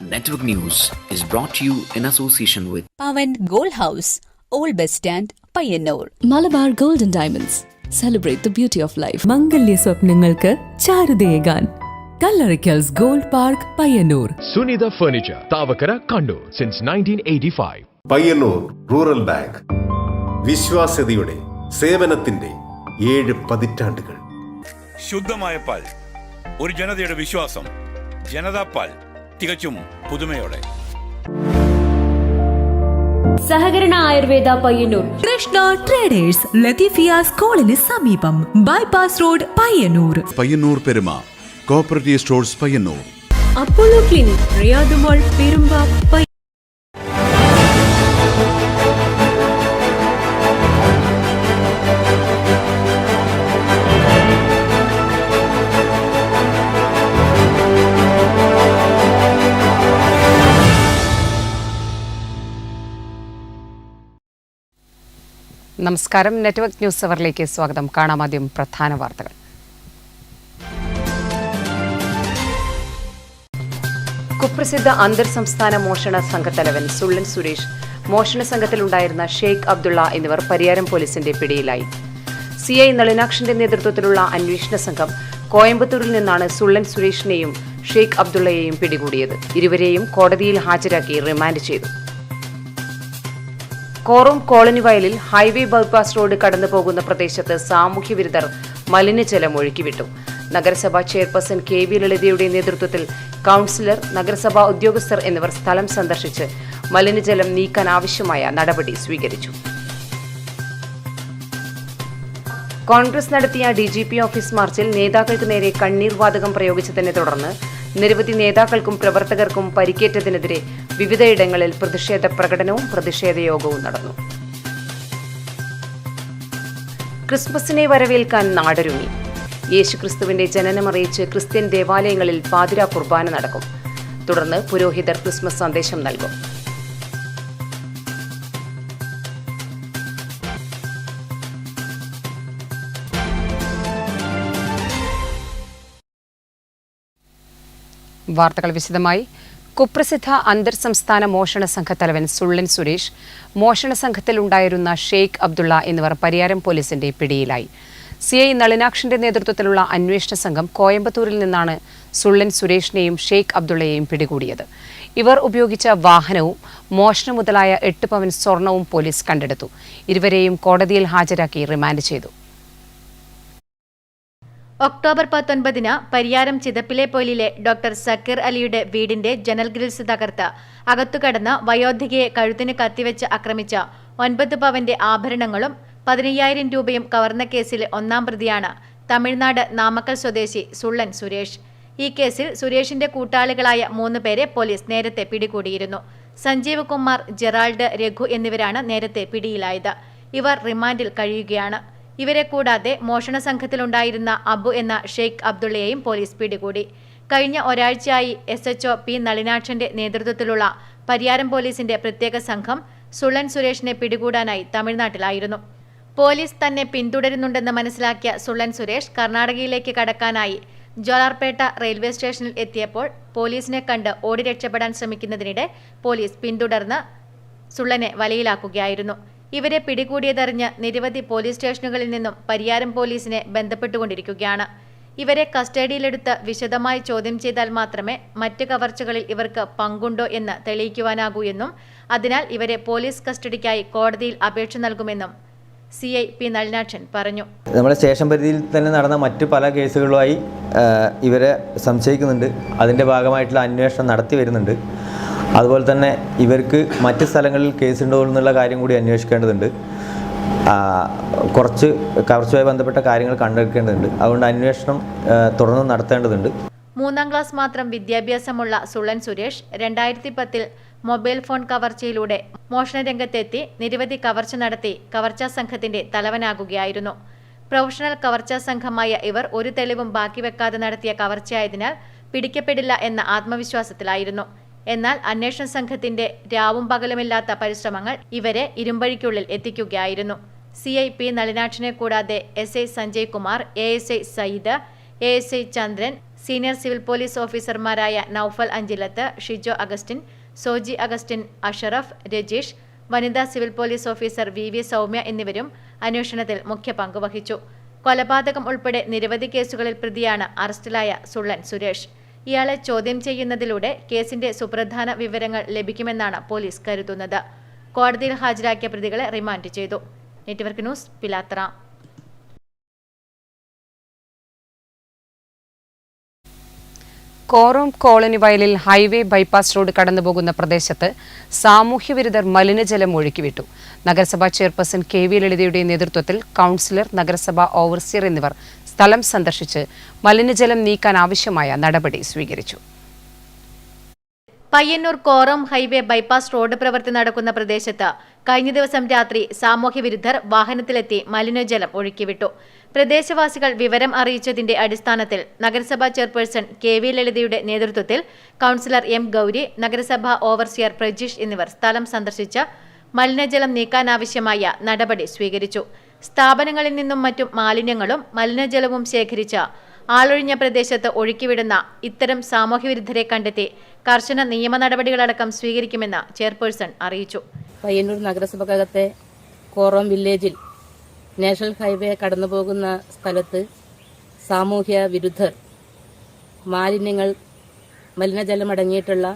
Network News is brought to you in association with Pavan Gold House, Old Bus Stand, Payyanur. Malabar Gold and Diamonds. Celebrate the beauty of life. മംഗല്യ സ്വപ്നങ്ങൾക്ക് ചാരുതയേകാൻ Kallarikkals gold park Payyanur. Sunitha furniture, Thavakkara, Kannur since 1985. Payyanur rural bank, വിശ്വാസ്യതയുടെ സേവനത്തിന്റെ 7 പതിറ്റാണ്ടുകൾ. ശുദ്ധമായ പാൽ, ഒരു ജനതയുടെ വിശ്വാസം. ജനതാ പാൽ, തികച്ചും പുതുമയോടെ. സഹകരണ ആയുർവേദ പയ്യന്നൂർ. കൃഷ്ണ ട്രേഡേഴ്സ്, ലത്തീഫിയ സ്കൂളിന് സമീപം, bypass road, Payyanur. Payyanur Peruma cooperative stores Payyanur. Apollo clinic, Riyadh mall, Perumba. നമസ്കാരം. നെറ്റ്വർക്ക് ന്യൂസ് അവറിലേക്ക് സ്വാഗതം. കാണാമാദ്യം പ്രധാന വാർത്തകൾ. കുപ്രസിദ്ധ അന്തർ സംസ്ഥാന മോഷണ സംഘത്തലവൻ സുള്ളൻ സുരേഷ്, മോഷണ സംഘത്തിലുണ്ടായിരുന്ന ഷെയ്ഖ് അബ്ദുള്ള എന്നിവർ പരിയാരം പോലീസിന്റെ പിടിയിലായി. CI നളിനാക്ഷന്റെ നേതൃത്വത്തിലുള്ള അന്വേഷണ സംഘം കോയമ്പത്തൂരിൽ നിന്നാണ് സുള്ളൻ സുരേഷിനെയും ഷെയ്ഖ് അബ്ദുള്ളയെയും പിടികൂടിയത്. ഇരുവരെയും കോടതിയിൽ ഹാജരാക്കി റിമാൻഡ് ചെയ്തു. കോറോം കോളനി വയലിൽ ഹൈവേ ബൈപ്പാസ് റോഡ് കടന്നു പോകുന്ന പ്രദേശത്ത് സാമൂഹ്യ വിരുദ്ധർ മലിനജലം ഒഴുക്കിവിട്ടു. നഗരസഭാ ചെയർപേഴ്സൺ KV ലളിതയുടെ നേതൃത്വത്തിൽ കൌൺസിലർ, നഗരസഭാ ഉദ്യോഗസ്ഥർ എന്നിവർ സ്ഥലം സന്ദർശിച്ച് മലിനജലം നീക്കാൻ ആവശ്യമായ നടപടി സ്വീകരിച്ചു. കോൺഗ്രസ് നടത്തിയ DGP ഓഫീസ് മാർച്ചിൽ നേതാക്കൾക്ക് നേരെ കണ്ണീർ വാതകം പ്രയോഗിച്ചതിനെ തുടർന്ന് നിരവധി നേതാക്കൾക്കും പ്രവർത്തകർക്കും പരിക്കേറ്റതിനെതിരെ വിവിധയിടങ്ങളിൽ പ്രതിഷേധ പ്രകടനവും പ്രതിഷേധ യോഗവും നടന്നു. ക്രിസ്മസിനെ വരവേൽക്കാൻ നാടൊരുങ്ങി. യേശുക്രിസ്തുവിന്റെ ജനനമറിയിച്ച് ക്രിസ്ത്യൻ ദേവാലയങ്ങളിൽ പാതിരാ കുർബാന നടക്കും. തുടർന്ന് പുരോഹിതർ ക്രിസ്മസ് സന്ദേശം നൽകും. വാർത്തകൾ വിശദമായി. കുപ്രസിദ്ധ അന്തർ സംസ്ഥാന മോഷണ സംഘത്തലവൻ സുള്ളൻ സുരേഷ്, മോഷണ സംഘത്തിലുണ്ടായിരുന്ന ഷെയ്ഖ് അബ്ദുള്ള എന്നിവർ പരിയാരം പോലീസിന്റെ പിടിയിലായി. CI നളിനാക്ഷന്റെ നേതൃത്വത്തിലുള്ള അന്വേഷണ സംഘം കോയമ്പത്തൂരിൽ നിന്നാണ് സുള്ളൻ സുരേഷിനെയും ഷെയ്ഖ് അബ്ദുള്ളയെയും പിടികൂടിയത്. ഇവർ ഉപയോഗിച്ച വാഹനവും മോഷണം മുതലായ 8 പവൻ സ്വർണവും പോലീസ് കണ്ടെടുത്തു. ഇരുവരെയും കോടതിയിൽ ഹാജരാക്കി റിമാൻഡ് ചെയ്തു. ഒക്ടോബർ 19 പരിയാരം ചിതപ്പിലെ പൊയിലിലെ ഡോക്ടർ സക്കീർ അലിയുടെ വീടിന്റെ ജനൽ ഗ്രിൽസ് തകർത്ത് അകത്തുകടന്ന് വയോധികയെ കഴുത്തിന് കത്തിവെച്ച് ആക്രമിച്ച 9 പവന്റെ ആഭരണങ്ങളും 15,000 രൂപയും കവർന്ന കേസിലെ 1-ാം പ്രതിയാണ് തമിഴ്നാട് നാമക്കൽ സ്വദേശി സുള്ളൻ സുരേഷ്. ഈ കേസിൽ സുരേഷിന്റെ കൂട്ടാളികളായ 3 പേരെ പോലീസ് നേരത്തെ പിടികൂടിയിരുന്നു. സഞ്ജീവ് കുമാർ, ജെറാൾഡ്, രഘു എന്നിവരാണ് നേരത്തെ പിടിയിലായത്. ഇവർ റിമാൻഡിൽ കഴിയുകയാണ്. ഇവരെ കൂടാതെ മോഷണ സംഘത്തിലുണ്ടായിരുന്ന അബു എന്ന ഷെയ്ഖ് അബ്ദുള്ളയെയും പോലീസ് പിടികൂടി. കഴിഞ്ഞ ഒരാഴ്ചയായി SHO P നളിനാക്ഷന്റെ നേതൃത്വത്തിലുള്ള പരിയാരം പോലീസിന്റെ പ്രത്യേക സംഘം സുള്ളൻ സുരേഷിനെ പിടികൂടാനായി തമിഴ്നാട്ടിലായിരുന്നു. പോലീസ് തന്നെ പിന്തുടരുന്നുണ്ടെന്ന് മനസ്സിലാക്കിയ സുള്ളൻ സുരേഷ് കർണാടകയിലേക്ക് കടക്കാനായി ജോലാർപേട്ട റെയിൽവേ സ്റ്റേഷനിൽ എത്തിയപ്പോൾ പോലീസിനെ കണ്ട് ഓടി രക്ഷപ്പെടാൻ ശ്രമിക്കുന്നതിനിടെ പോലീസ് പിന്തുടർന്ന് സുള്ളനെ വലയിലാക്കുകയായിരുന്നു. ഇവരെ പിടികൂടിയതറിഞ്ഞ് നിരവധി പോലീസ് സ്റ്റേഷനുകളിൽ നിന്നും പരിയാരം പോലീസിനെ ബന്ധപ്പെട്ടുകൊണ്ടിരിക്കുകയാണ്. ഇവരെ കസ്റ്റഡിയിലെടുത്ത് വിശദമായി ചോദ്യം ചെയ്താൽ മാത്രമേ മറ്റ് കവർച്ചകളിൽ ഇവർക്ക് പങ്കുണ്ടോ എന്ന് തെളിയിക്കുവാനാകൂ എന്നും അതിനാൽ ഇവരെ പോലീസ് കസ്റ്റഡിക്കായി കോടതിയിൽ അപേക്ഷ നൽകുമെന്നും CI P നളിനാക്ഷൻ പറഞ്ഞു. നമ്മുടെ സ്റ്റേഷൻ പരിധിയിൽ തന്നെ നടന്ന മറ്റു പല കേസുകളുമായി ഇവരെ സംശയിക്കുന്നുണ്ട്. അതിൻ്റെ ഭാഗമായിട്ടുള്ള അന്വേഷണം നടത്തി വരുന്നുണ്ട്. അതുപോലെ തന്നെ ഇവർക്ക് മറ്റ് സ്ഥലങ്ങളിൽ കേസുണ്ടോ എന്നുള്ള കാര്യം കൂടി അന്വേഷിക്കേണ്ടതുണ്ട്. കുറച്ച് കവർച്ചയുമായി ബന്ധപ്പെട്ട കാര്യങ്ങൾ കണ്ടെടുക്കേണ്ടതുണ്ട്. അതുകൊണ്ട് അന്വേഷണം തുടർന്ന് നടത്തേണ്ടതുണ്ട്. 3-ാം ക്ലാസ് മാത്രം വിദ്യാഭ്യാസമുള്ള സുള്ളൻ സുരേഷ് 2010 മൊബൈൽ ഫോൺ കവർച്ചയിലൂടെ മോഷണ രംഗത്തെത്തി നിരവധി കവർച്ച നടത്തി കവർച്ചാ സംഘത്തിന്റെ തലവനാകുകയായിരുന്നു. പ്രൊഫഷണൽ കവർച്ചാ സംഘമായ ഇവർ ഒരു തെളിവും ബാക്കി വെക്കാതെ നടത്തിയ കവർച്ചയായതിനാൽ പിടിക്കപ്പെടില്ല എന്ന ആത്മവിശ്വാസത്തിലായിരുന്നു. എന്നാൽ അന്വേഷണ സംഘത്തിന്റെ രാവും പകലുമില്ലാത്ത പരിശ്രമങ്ങൾ ഇവരെ ഇരുമ്പഴിക്കുള്ളിൽ എത്തിക്കുകയായിരുന്നു. CI P നളിനാക്ഷനെ കൂടാതെ SI Sanjay Kumar, ASI Sayyid, ASI Chandran, senior civil police ഓഫീസർമാരായ നൌഫൽ അഞ്ചിലത്ത്, ഷിജോ അഗസ്റ്റിൻ, സോജി അഗസ്റ്റിൻ, അഷറഫ്, രജീഷ്, വനിതാ civil police officer VV Soumya എന്നിവരും അന്വേഷണത്തിൽ മുഖ്യ പങ്കുവഹിച്ചു. കൊലപാതകം ഉൾപ്പെടെ നിരവധി കേസുകളിൽ പ്രതിയാണ് അറസ്റ്റിലായ സുള്ളൻ സുരേഷ്. ഇയാളെ ചോദ്യം ചെയ്യുന്നതിലൂടെ കേസിന്റെ സുപ്രധാന വിവരങ്ങൾ ലഭിക്കുമെന്നാണ് പോലീസ് കരുതുന്നത്. കോടതിയിൽ ഹാജരാക്കിയ പ്രതികളെ റിമാൻഡ് ചെയ്തു. Network news, Pilathara. Korom colony വയലിൽ ഹൈവേ ബൈപ്പാസ് റോഡ് കടന്നുപോകുന്ന പ്രദേശത്ത് സാമൂഹ്യവിരുദ്ധർ മലിനജലം ഒഴുക്കിവിട്ടു. നഗരസഭാ ചെയർപേഴ്സൺ KV ലളിതയുടെ നേതൃത്വത്തിൽ കൗൺസിലർ, നഗരസഭാ ഓവർസിയർ എന്നിവർ സ്ഥലം സന്ദർശിച്ച് മലിനജലം നീക്കാൻ ആവശ്യമായ നടപടി സ്വീകരിച്ചു. Payyanur Korom highway bypass road പ്രവൃത്തി നടക്കുന്ന പ്രദേശത്ത് കഴിഞ്ഞ ദിവസം രാത്രി സാമൂഹ്യവിരുദ്ധർ വാഹനത്തിലെത്തി മലിനജലം ഒഴുക്കിവിട്ടു. പ്രദേശവാസികൾ വിവരം അറിയിച്ചതിന്റെ അടിസ്ഥാനത്തിൽ നഗരസഭാ ചെയർപേഴ്സൺ KV ലളിതയുടെ നേതൃത്വത്തിൽ കൗൺസിലർ M ഗൗരി, നഗരസഭാ ഓവർസിയർ പ്രജീഷ് എന്നിവർ സ്ഥലം സന്ദർശിച്ച് മലിനജലം നീക്കാനാവശ്യമായ നടപടി സ്വീകരിച്ചു. സ്ഥാപനങ്ങളിൽ നിന്നും മറ്റും മാലിന്യങ്ങളും മലിനജലവും ശേഖരിച്ച് ആളൊഴിഞ്ഞ പ്രദേശത്ത് ഒഴുക്കിവിടുന്ന ഇത്തരം സാമൂഹ്യവിരുദ്ധരെ കണ്ടെത്തി കർശന നിയമ നടപടികളടക്കം സ്വീകരിക്കുമെന്ന് ചെയർപേഴ്സൺ അറിയിച്ചു. പയ്യന്നൂർ നഗരസഭക്കകത്തെ കോറോം വില്ലേജിൽ നാഷണൽ ഹൈവേ കടന്നുപോകുന്ന സ്ഥലത്ത് സാമൂഹ്യ വിരുദ്ധർ മലിനജലമടങ്ങിയിട്ടുള്ള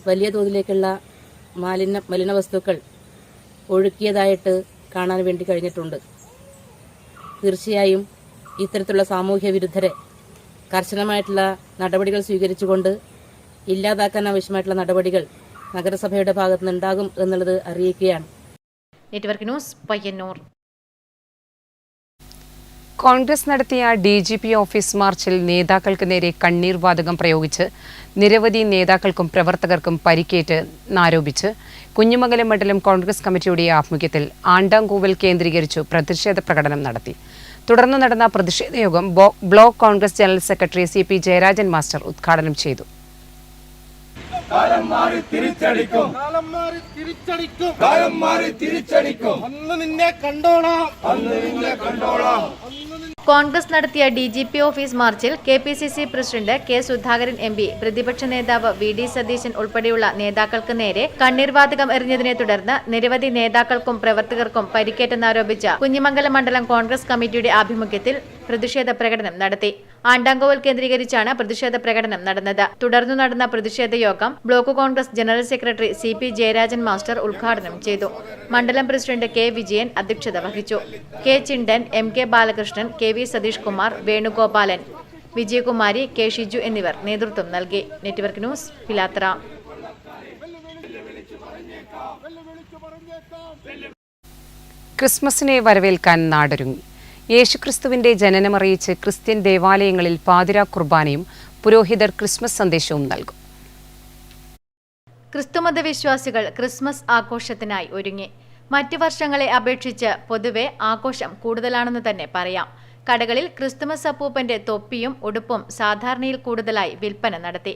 വലിയ തോതിലേക്കുള്ള മലിന വസ്തുക്കൾ ഒഴുക്കിയതായിട്ട് കാണാൻ വേണ്ടി കഴിഞ്ഞിട്ടുണ്ട്. തീർച്ചയായും ഇത്തരത്തിലുള്ള സാമൂഹ്യ വിരുദ്ധരെ കർശനമായിട്ടുള്ള നടപടികൾ സ്വീകരിച്ചുകൊണ്ട് ഇല്ലാതാക്കാൻ ആവശ്യമായിട്ടുള്ള നടപടികൾ നഗരസഭയുടെ ഭാഗത്തുനിന്നുണ്ടാകും എന്നുള്ളത് അറിയിക്കുകയാണ്. Network news, Payyanur. കോൺഗ്രസ് നടത്തിയ DGP ഓഫീസ് മാർച്ചിൽ നേതാക്കൾക്ക് നേരെ കണ്ണീർ വാതകം പ്രയോഗിച്ച് നിരവധി നേതാക്കൾക്കും പ്രവർത്തകർക്കും പരിക്കേറ്റെന്നാരോപിച്ച് കുഞ്ഞിമംഗലം മണ്ഡലം കോൺഗ്രസ് കമ്മിറ്റിയുടെ ആഭിമുഖ്യത്തിൽ ആണ്ടാംകൂവൽ കേന്ദ്രീകരിച്ചു പ്രതിഷേധ പ്രകടനം നടത്തി. തുടർന്ന് നടന്ന പ്രതിഷേധ യോഗം block Congress general secretary CP Jayarajan master ഉദ്ഘാടനം ചെയ്തു. കോൺഗ്രസ് നടത്തിയ DGP ഓഫീസ് മാർച്ചിൽ KPCC president K Sudhakaran MP, പ്രതിപക്ഷ നേതാവ് VD സതീശൻ ഉൾപ്പെടെയുള്ള നേതാക്കൾക്ക് നേരെ കണ്ണീർവാതകം എറിഞ്ഞതിനെ തുടർന്ന് നിരവധി നേതാക്കൾക്കും പ്രവർത്തകർക്കും പരിക്കേറ്റെന്നാരോപിച്ച കുഞ്ഞിമംഗലം മണ്ഡലം കോൺഗ്രസ് കമ്മിറ്റിയുടെ ആഭിമുഖ്യത്തിൽ പ്രതിഷേധ പ്രകടനം നടത്തി. ആണ്ടാംകോവൽ കേന്ദ്രീകരിച്ചാണ് പ്രതിഷേധ പ്രകടനം നടന്നത്. തുടർന്നു നടന്ന പ്രതിഷേധ യോഗം block Congress general secretary CP Jayarajan master ഉദ്ഘാടനം ചെയ്തു. മണ്ഡലം പ്രസിഡന്റ് K വിജയൻ അധ്യക്ഷത വഹിച്ചു. K Chindan, MK Balakrishnan, KV Satheesh Kumar, Venugopalan, Vijayakumari, K Shiju എന്നിവർ നേതൃത്വം നൽകി. നെറ്റ്വർക്ക് ന്യൂസ്, പിലാത്ര. ക്രിസ്മസിനെ വരവേൽക്കാൻ നാടൊരുങ്ങി. യേശുക്രിസ്തുവിന്റെ ജനനമറിയിച്ച് ക്രിസ്ത്യൻ ദേവാലയങ്ങളിൽ പാതിരാ കുർബാനയും പുരോഹിതർ ക്രിസ്മസ് സന്ദേശവും നൽകും. ക്രിസ്തുമത വിശ്വാസികൾ ക്രിസ്മസ് ആഘോഷത്തിനായി ഒരുങ്ങി. മറ്റു വർഷങ്ങളെ അപേക്ഷിച്ച് പൊതുവെ ആഘോഷം കൂടുതലാണെന്ന് തന്നെ പറയാം. കടകളിൽ ക്രിസ്തുമസ് അപ്പൂപ്പന്റെ തൊപ്പിയും ഉടുപ്പും സാധാരണയിൽ കൂടുതലായി വിൽപ്പന നടത്തി.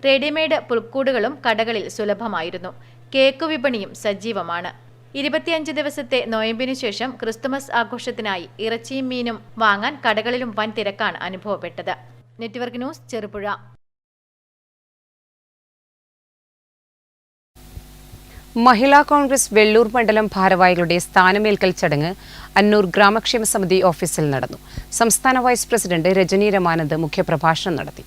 റെഡിമെയ്ഡ് പുൽക്കൂടുകളും കടകളിൽ സുലഭമായിരുന്നു. കേക്ക് വിപണിയും സജീവമാണ്. 25 ദിവസത്തെ നോയമ്പിനു ശേഷം ക്രിസ്തുമസ് ആഘോഷത്തിനായി ഇറച്ചിയും മീനും വാങ്ങാൻ കടകളിലും വൻ തിരക്കാണ് അനുഭവപ്പെട്ടത്. Network news, Cherupuzha. മഹിളാ കോൺഗ്രസ് വെള്ളൂർ മണ്ഡലം ഭാരവാഹികളുടെ സ്ഥാനമേൽക്കൽ ചടങ്ങ് അന്നൂർ ഗ്രാമക്ഷേമ സമിതി ഓഫീസിൽ നടന്നു. സംസ്ഥാന വൈസ് പ്രസിഡന്റ് രജനി രമാനന്ദ് മുഖ്യപ്രഭാഷണം നടത്തി.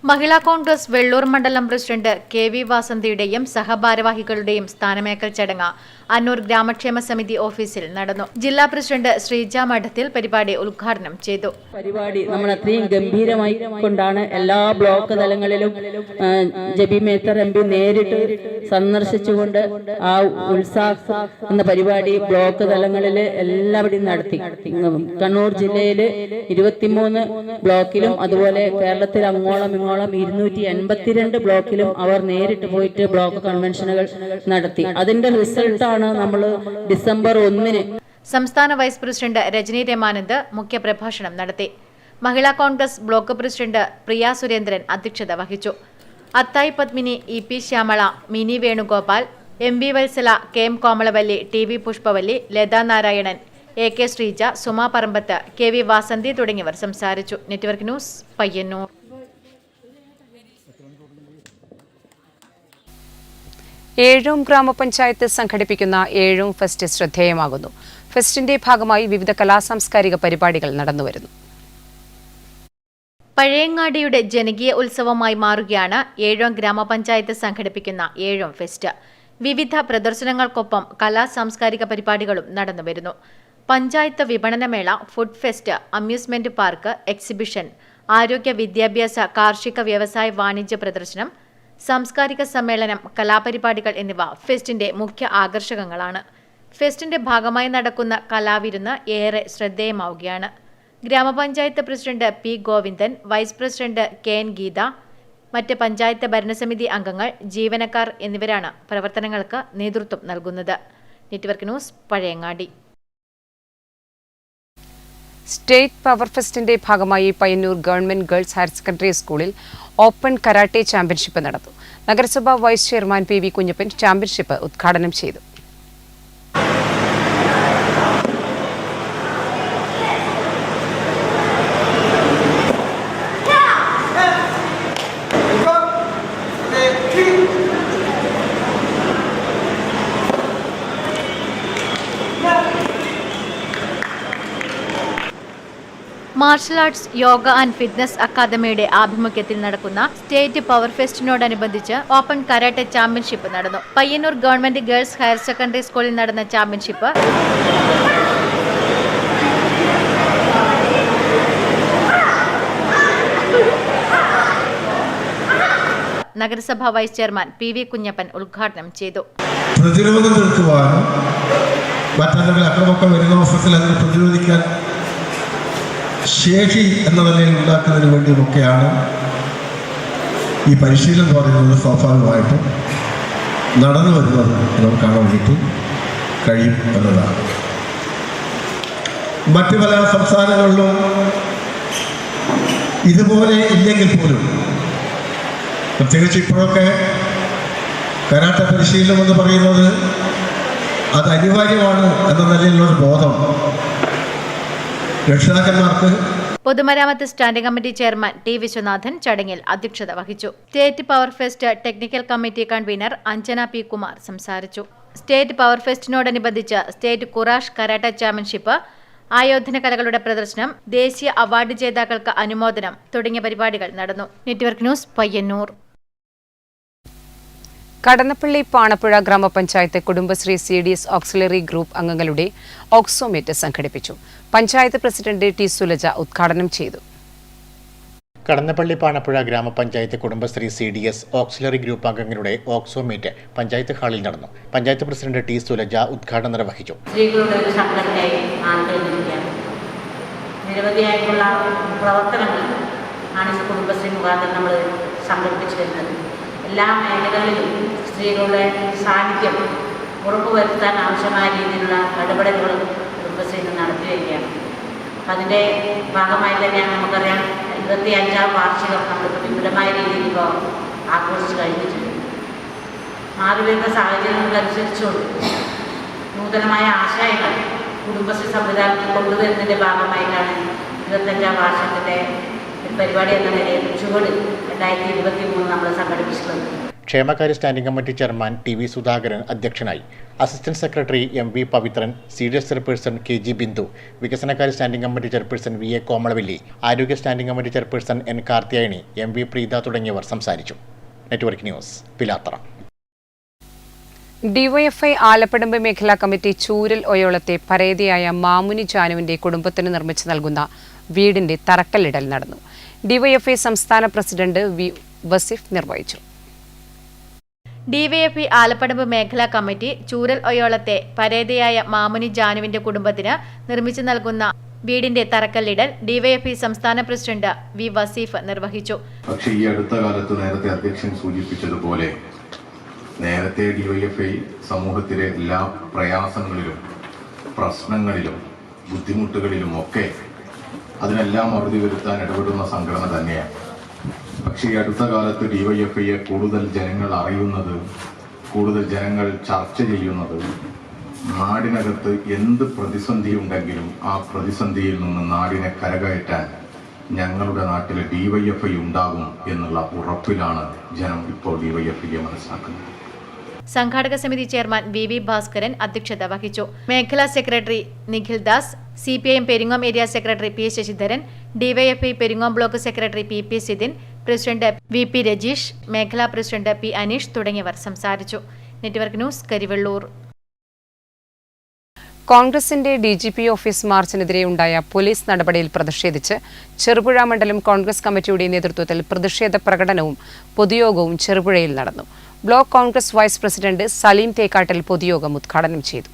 മഹിളാ കോൺഗ്രസ് വെള്ളൂർ മണ്ഡലം പ്രസിഡന്റ് KV വാസന്തിയുടെയും സഹഭാരവാഹികളുടെയും സ്ഥാനമേൽക്കൽ ചടങ്ങ് അന്നൂർ ഗ്രാമക്ഷേമ സമിതി ഓഫീസിൽ നടന്നു. ജില്ലാ പ്രസിഡന്റ് ശ്രീജ മഠത്തിൽ പരിപാടി ഉദ്ഘാടനം ചെയ്തു. പരിപാടി നമ്മൾ അത്രയും ഗംഭീരമായി കൊണ്ടാണ് എല്ലാ ബ്ലോക്ക് തലങ്ങളിലും ജബി മേത്തർ MP നേരിട്ട് സന്ദർശിച്ചുകൊണ്ട് ആ ഉത്സാഹ എന്ന പരിപാടി ബ്ലോക്ക് തലങ്ങളിൽ എല്ലാവരും നടത്തി. കണ്ണൂർ ജില്ലയിൽ 23 ബ്ലോക്കിലും അതുപോലെ കേരളത്തിൽ അങ്ങോളം 282 ബ്ലോക്കിലും അവർ നേരിട്ട് പോയിട്ട് ബ്ലോക്ക് കൺവെൻഷനുകൾ നടത്തി. അതിന്റെ റിസൾട്ടാണ് നമ്മൾ ഡിസംബർ 1 സംസ്ഥാന വൈസ് പ്രസിഡന്റ് രജനി രമാനന്ദ് മുഖ്യപ്രഭാഷണം നടത്തി. മഹിളാ കോൺഗ്രസ് ബ്ലോക്ക് പ്രസിഡന്റ് പ്രിയ സുരേന്ദ്രൻ അധ്യക്ഷത വഹിച്ചു. Athayi Padmini, EP Shyamala, Mini Venugopal, M V Vatsala, K M Komalavalli, T V Pushpavalli, Latha Narayanan, A K Sreeja, Suma Parambath, K V Vasanthi തുടങ്ങിയവർ സംസാരിച്ചു. Network news, Payyanur. ഏഴൂം ഗ്രാമപഞ്ചായത്ത് സംഘടിപ്പിക്കുന്ന ഏഴൂം ഫെസ്റ്റ് ശ്രദ്ധേയമാകുന്നു. ഫെസ്റ്റിന്റെ ഭാഗമായി വിവിധ കലാസാംസ്കാരിക പരിപാടികൾ നടന്നുവരുന്നു. പഴയങ്ങാടിയുടെ ജനകീയ ഉത്സവമായി മാറുകയാണ് ഏഴോം ഗ്രാമപഞ്ചായത്ത് സംഘടിപ്പിക്കുന്ന ഏഴോം ഫെസ്റ്റ്. വിവിധ പ്രദർശനങ്ങൾക്കൊപ്പം കലാസാംസ്കാരിക പരിപാടികളും നടന്നുവരുന്നു. പഞ്ചായത്ത് വിപണനമേള, food fest, amusement park, exhibition, ആരോഗ്യ വിദ്യാഭ്യാസ, കാർഷിക വ്യവസായ വാണിജ്യ പ്രദർശനം, സാംസ്കാരിക സമ്മേളനം, കലാപരിപാടികൾ എന്നിവ ഫെസ്റ്റിന്റെ മുഖ്യ ആകർഷകങ്ങളാണ്. ഫെസ്റ്റിന്റെ ഭാഗമായി നടക്കുന്ന കലാവിരുന്ന് ഏറെ ശ്രദ്ധേയമാവുകയാണ്. ഗ്രാമപഞ്ചായത്ത് president P Govindan, vice president K N Geetha, മറ്റ് പഞ്ചായത്ത് ഭരണസമിതി അംഗങ്ങൾ, ജീവനക്കാർ എന്നിവരാണ് പ്രവർത്തനങ്ങൾക്ക് നേതൃത്വം നൽകുന്നത്. Network news, Pazhayangadi. State power ഫെസ്റ്റിന്റെ ഭാഗമായി Payyanur government girls higher secondary സ്കൂളിൽ ഓപ്പൺ കരാട്ടെ ചാമ്പ്യൻഷിപ്പ് നടന്നു. നഗരസഭാ vice chairman P V Kunhappan championship ഉദ്ഘാടനം ചെയ്തു. Martial arts, yoga and fitness അക്കാദമിയുടെ ആഭിമുഖ്യത്തിൽ നടക്കുന്ന സ്റ്റേറ്റ് പവർ ഫെസ്റ്റിനോടനുബന്ധിച്ച് ഓപ്പൺ കരാട്ടെ ചാമ്പ്യൻഷിപ്പ് നടന്നു. Payyanur government girls higher secondary സ്കൂളിൽ നടന്ന ചാമ്പ്യൻഷിപ്പ് നഗരസഭാ vice chairman P V Kunjappan ഉദ്ഘാടനം ചെയ്തു. പ്രതിരോധം തീർക്കുവാനും മറ്റല്ലെങ്കിൽ അക്രമമൊക്കെ വരുന്ന അവസരത്തിൽ അതിനെ പ്രതിരോധിക്കാൻ ശേഷി എന്ന നിലയിൽ ഉണ്ടാക്കുന്നതിന് വേണ്ടിയുമൊക്കെയാണ് ഈ പരിശീലനം എന്ന് പറയുന്നത്. സ്വാഭാവികമായിട്ടും നടന്നു വരുന്നത് നമുക്ക് കാണാൻ വേണ്ടിയിട്ട് കഴിയും എന്നതാണ്. മറ്റു പല സംസ്ഥാനങ്ങളിലും ഇതുപോലെ ഇല്ലെങ്കിൽ പോലും, പ്രത്യേകിച്ച് ഇപ്പോഴൊക്കെ കരാട്ട പരിശീലനം എന്ന് പറയുന്നത് അത് അനിവാര്യമാണ് എന്ന നിലയിലുള്ളൊരു ബോധം രക്ഷിതാക്കന്മാർക്ക്. പൊതുമരാമത്ത് standing committee chairman T Viswanathan ചടങ്ങിൽ അധ്യക്ഷത വഹിച്ചു. State power fest technical committee convener Anjana P Kumar സംസാരിച്ചു. സ്റ്റേറ്റ് പവർ ഫെസ്റ്റിനോടനുബന്ധിച്ച് സ്റ്റേറ്റ് കുറാഷ് കരാട്ട ചാമ്പ്യൻഷിപ്പ്, ആയോധന കലകളുടെ പ്രദർശനം, ദേശീയ അവാർഡ് ജേതാക്കൾക്ക് അനുമോദനം തുടങ്ങിയ പരിപാടികൾ നടന്നു. Network news, Payyanur. കടന്നപ്പള്ളി പാണപ്പുഴ ഗ്രാമപഞ്ചായത്ത് കുടുംബശ്രീ CDS ഓക്സിലറി ഗ്രൂപ്പ് അംഗങ്ങളുടെ ഓക്സോമീറ്റ് സംഘടിപ്പിച്ചു. പഞ്ചായത്ത് പ്രസിഡന്റ് ടി സുലജ ഉദ്ഘാടനം ചെയ്തു. കടന്നപ്പള്ളി പാണപ്പുഴ ഗ്രാമപഞ്ചായത്ത് കുടുംബശ്രീ CDS ഓക്സിലറി ഗ്രൂപ്പ് അംഗങ്ങളുടെ ഓക്സോമീറ്റ് പഞ്ചായത്ത് ഹാളിൽ നടന്നു. പഞ്ചായത്ത് പ്രസിഡന്റ് ടി സുലജ ഉദ്ഘാടനം നിർവഹിച്ചു. സ്ത്രീകളുടെ ഒരു സംഘടനയായി നിരവധിയായിട്ടുള്ള പ്രവർത്തനങ്ങൾ ആണ് കുടുംബശ്രീ മുഖാന്തരം നമ്മൾ സംഘടിപ്പിച്ചു വരുന്നത്. എല്ലാ മേഖലകളിലും സ്ത്രീകളുടെ സാന്നിധ്യം ഉറപ്പുവരുത്താൻ ആവശ്യമായ രീതിയിലുള്ള ഇടപെടലുകളും കുടുംബശ്രീ നടത്തി വരികയാണ്. അതിൻ്റെ ഭാഗമായി തന്നെയാണ് നമുക്കറിയാം 25ാം വാർഷികം നമ്മളിപ്പോൾ വിപുലമായ രീതിയിൽ ഇപ്പോൾ ആഘോഷിച്ച് കഴിഞ്ഞിട്ടുണ്ട്. മാറിവരുന്ന സാഹചര്യങ്ങൾക്കനുസരിച്ചുകൊണ്ട് നൂതനമായ ആശയങ്ങൾ കുടുംബശ്രീ സംവിധാനത്തിൽ കൊണ്ടുവരുന്നതിൻ്റെ ഭാഗമായിട്ടാണ് 25ാം വാർഷികത്തിൻ്റെ പരിപാടി എന്ന നിലയിൽ ചുവട് 2023 നമ്മൾ സംഘടിപ്പിച്ചിട്ടുള്ളത്. ക്ഷേമകാര്യ standing committee chairman T V Sudhakaran അധ്യക്ഷനായി. Assistant secretary MV Pavithran, CDS chairperson KG Bindu, വികസനകാര്യ standing committee chairperson VA Komalavalli, ആരോഗ്യ standing committee chairperson N Karthiyayani, MV Preetha തുടങ്ങിയവർ സംസാരിച്ചു. Network news, Pilathara. DYFI Alappadamba മേഖലാ കമ്മിറ്റി ചൂരൽ ഒയോളത്തെ പരേതയായ മാമുനി ജാനുവിന്റെ കുടുംബത്തിന് നിർമ്മിച്ചു നൽകുന്ന വീടിന്റെ തറക്കല്ലിടൽ നടന്നു. DYFI സംസ്ഥാന പ്രസിഡന്റ് വി വസീഫ് നിർവഹിച്ചു. DYFI ആലപ്പടമ്പ് മേഖലാ കമ്മിറ്റി ചൂരൽ ഒയോളത്തെ പരേതയായ മാമുനി ജാനുവിന്റെ കുടുംബത്തിന് നിർമ്മിച്ചു നൽകുന്ന വീടിന്റെ തറക്കല്ലിടൽ DYFI സംസ്ഥാന പ്രസിഡന്റ് വി വസീഫ് നിർവഹിച്ചു. പക്ഷേ ഈ അടുത്ത കാലത്ത് നേരത്തെ അധ്യക്ഷൻ സൂചിപ്പിച്ചതുപോലെ നേരത്തെ DYFI സമൂഹത്തിലെ എല്ലാ പ്രയാസങ്ങളിലും പ്രശ്നങ്ങളിലും ബുദ്ധിമുട്ടുകളിലും ഒക്കെ അതിനെല്ലാം അറുതി വരുത്താൻ ഇടപെടുന്ന സംഘടന തന്നെയാണ്. പക്ഷേ ഈ അടുത്ത കാലത്ത് DYFIയെ കൂടുതൽ ജനങ്ങൾ അറിയുന്നത് കൂടുതൽ ജനങ്ങൾ ചർച്ച ചെയ്യുന്നത് നാടിനകത്ത് എന്ത് പ്രതിസന്ധി ഉണ്ടെങ്കിലും ആ പ്രതിസന്ധിയിൽ നിന്ന് നാടിനെ കരകയറ്റാൻ ഞങ്ങളുടെ നാട്ടിൽ ഡിവൈഎഫ്ഐ ഉണ്ടാകും എന്നുള്ള ഉറപ്പിലാണ് ജനം ഇപ്പോൾ ഡിവൈഎഫ്ഐയെ മനസ്സിലാക്കുന്നത്. സംഘാടക സമിതി ചെയർമാൻ വി ഭാസ്കരൻ അധ്യക്ഷത വഹിച്ചു. മേഖലാ secretary Nikhil Das, CPIM Peringome area secretary P Sasidharan, DYFI Peringome block secretary PP Sidhin, president VP Rajeesh, മേഖലാ പ്രസിഡന്റ് P അനീഷ് തുടങ്ങിയവർ സംസാരിച്ചു. Network news, Karivellur. കോൺഗ്രസിന്റെ DGP ഓഫീസ് മാർച്ചിനെതിരെ ഉണ്ടായ പോലീസ് നടപടിയിൽ പ്രതിഷേധിച്ച് ചെറുപുഴ മണ്ഡലം കോൺഗ്രസ് കമ്മിറ്റിയുടെ നേതൃത്വത്തിൽ പ്രതിഷേധ പ്രകടനവും പൊതുയോഗവും ചെറുപുഴയിൽ നടന്നു. Block Congress vice president Saleem Thekkattil പൊതുയോഗം ഉദ്ഘാടനം ചെയ്തു.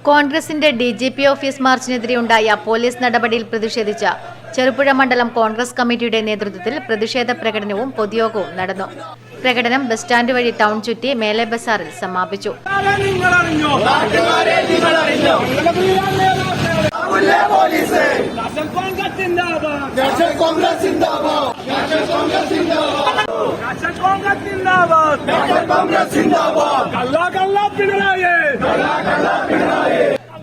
കോൺഗ്രസിന്റെ DGP ഓഫീസ് മാർച്ചിനെതിരെ ഉണ്ടായ പോലീസ് നടപടിയിൽ പ്രതിഷേധിച്ച ചെറുപുഴ മണ്ഡലം കോൺഗ്രസ് കമ്മിറ്റിയുടെ നേതൃത്വത്തിൽ പ്രതിഷേധ പ്രകടനവും പൊതുയോഗവും നടന്നു. പ്രകടനം ബസ് സ്റ്റാൻഡ് വഴി ടൗൺ ചുറ്റി മേലെ ബസാറിൽ സമാപിച്ചു.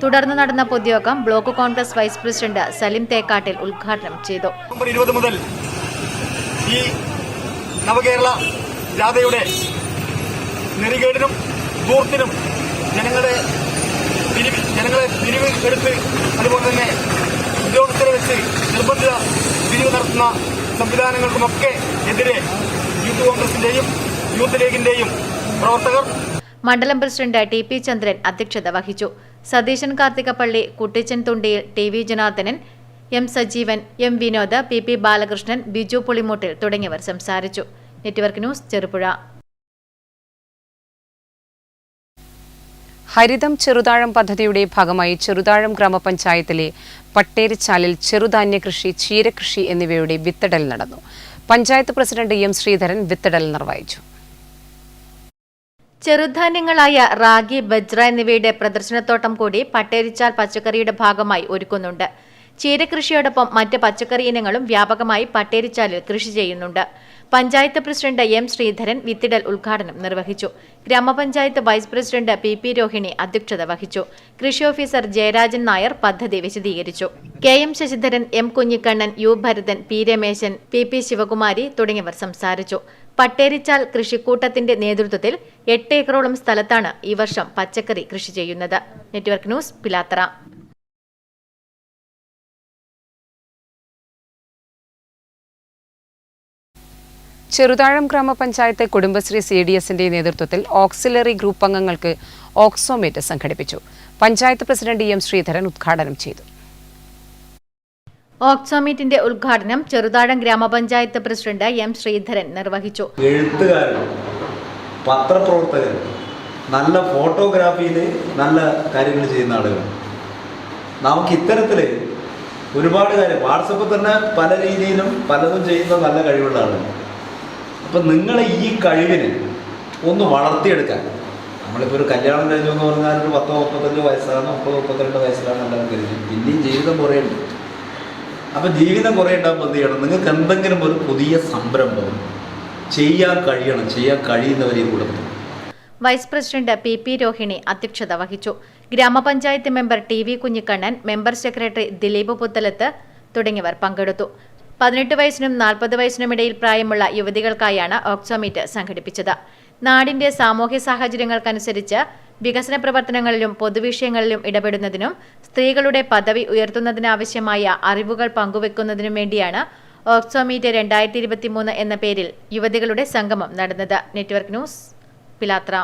തുടർന്ന് നടന്ന പൊതുയോഗം block Congress vice president Salim Thekkattil ഉദ്ഘാടനം ചെയ്തു. 20 മുതൽ ഈ നവകേരള ജാഥയുടെ നെറികേടിനും ദൂർത്തിനും ജനങ്ങളെ പിരിവ് എടുത്ത് അതുപോലെ തന്നെ ഉദ്യോഗസ്ഥരെ വെച്ച് നിർബന്ധിത പിരിവ് നടത്തുന്ന സംവിധാനങ്ങൾക്കുമൊക്കെ എതിരെ യൂത്ത് കോൺഗ്രസിന്റെയും യൂത്ത് ലീഗിന്റെയും പ്രവർത്തകർ. മണ്ഡലം പ്രസിഡന്റ് TP ചന്ദ്രൻ അധ്യക്ഷത വഹിച്ചു. സതീശൻ കാർത്തികപ്പള്ളി, കുട്ടിച്ചൻ തുണ്ടിയിൽ, TV Janardhanan, M Sajeevan, M Vinod, PP Balakrishnan, Biju Pulimoottil തുടങ്ങിയവർ സംസാരിച്ചു. Network news, Cherupuzha. ഹരിതം ചെറുതാഴം പദ്ധതിയുടെ ഭാഗമായി ചെറുതാഴം ഗ്രാമപഞ്ചായത്തിലെ പട്ടേരിച്ചാലിൽ ചെറുധാന്യ കൃഷി, ചീരകൃഷി എന്നിവയുടെ വിത്തിടൽ നടന്നു. പഞ്ചായത്ത് പ്രസിഡന്റ് M ശ്രീധരൻ വിത്തിടൽ നിർവഹിച്ചു. ചെറുധാന്യങ്ങളായ റാഗി, ബജ്ര എന്നിവയുടെ പ്രദർശനത്തോട്ടം കൂടി പട്ടേരിച്ചാൽ പച്ചക്കറിയുടെ ഭാഗമായി ഒരുക്കുന്നുണ്ട്. ചീരകൃഷിയോടൊപ്പം മറ്റ് പച്ചക്കറി ഇനങ്ങളും വ്യാപകമായി പട്ടേരിച്ചാലിൽ കൃഷി ചെയ്യുന്നുണ്ട്. പഞ്ചായത്ത് പ്രസിഡന്റ് M ശ്രീധരൻ വിത്തിടൽ ഉദ്ഘാടനം നിർവഹിച്ചു. ഗ്രാമപഞ്ചായത്ത് വൈസ് പ്രസിഡന്റ് PP രോഹിണി അധ്യക്ഷത വഹിച്ചു. കൃഷി ഓഫീസർ ജയരാജൻ നായർ പദ്ധതി വിശദീകരിച്ചു. KM Sasidharan, M Kunhikannan, U Bharathan, P Rameshan, PP Sivakumari തുടങ്ങിയവർ സംസാരിച്ചു. പട്ടേരിച്ചാൽ കൃഷിക്കൂട്ടത്തിന്റെ നേതൃത്വത്തിൽ 8 ഏക്കറോളം സ്ഥലത്താണ് ഈ വർഷം പച്ചക്കറി കൃഷി ചെയ്യുന്നത്. Network news, Pilathara. ചെറുതാഴം ഗ്രാമപഞ്ചായത്ത് കുടുംബശ്രീ CDSന്റെ നേതൃത്വത്തിൽ ഓക്സിലറി ഗ്രൂപ്പ് അംഗങ്ങൾക്ക് ഓക്സോമേറ്റ് സംഘടിപ്പിച്ചു. പഞ്ചായത്ത് പ്രസിഡന്റ് M ശ്രീധരൻ ഉദ്ഘാടനം ചെയ്തു. ഓക്സോമീറ്റിന്റെ ഉദ്ഘാടനം ചെറുതാഴം ഗ്രാമപഞ്ചായത്ത് പ്രസിഡന്റ് M ശ്രീധരൻ നിർവഹിച്ചു. എഴുത്തുകാരൻ, പത്രപ്രവർത്തകൻ, നല്ല ഫോട്ടോഗ്രാഫിയിൽ നല്ല കാര്യങ്ങൾ ചെയ്യുന്ന ആളുകൾ. നമുക്ക് ഇത്തരത്തിൽ ഒരുപാട് കാര്യം വാട്സപ്പിൽ തന്നെ പല രീതിയിലും പലതും ചെയ്യുന്ന നല്ല കഴിവുള്ള ആളുകൾ. അപ്പം നിങ്ങളെ ഈ കഴിവിന് ഒന്ന് വളർത്തിയെടുക്കാൻ, നമ്മളിപ്പോൾ ഒരു കല്യാണം കഴിഞ്ഞു എന്ന് പറഞ്ഞാൽ ഒരു 10-35 വയസ്സാണ്, 30-32 വയസ്സിലാണ് എല്ലാവരും കരുതി. പിന്നെയും ജീവിതം കുറേ ഉണ്ട്. അപ്പം ജീവിതം കുറേ ഉണ്ടാകുമ്പോൾ എന്ത് ചെയ്യണം? നിങ്ങൾക്ക് എന്തെങ്കിലും ഒരു പുതിയ സംരംഭം ചെയ്യാൻ കഴിയുന്നവരെയും കൂടെ. വൈസ് പ്രസിഡന്റ് PP രോഹിണി അധ്യക്ഷത വഹിച്ചു. ഗ്രാമപഞ്ചായത്ത് member TV Kunhikannan, member secretary Dileep Puthalath തുടങ്ങിയവർ പങ്കെടുത്തു. 18 വയസ്സിനും 40 വയസ്സിനും ഇടയിൽ പ്രായമുള്ള യുവതികൾക്കായാണ് ഓക്സോമീറ്റ് സംഘടിപ്പിച്ചത്. നാടിന്റെ സാമൂഹ്യ സാഹചര്യങ്ങൾക്കനുസരിച്ച് വികസന പ്രവർത്തനങ്ങളിലും പൊതുവിഷയങ്ങളിലും ഇടപെടുന്നതിനും സ്ത്രീകളുടെ പദവി ഉയർത്തുന്നതിനാവശ്യമായ അറിവുകൾ പങ്കുവെക്കുന്നതിനും വേണ്ടിയാണ് ഓക്സോമീറ്റ് 2023 എന്ന പേരിൽ യുവതികളുടെ സംഗമം നടന്നത്. Network news, Pilathara.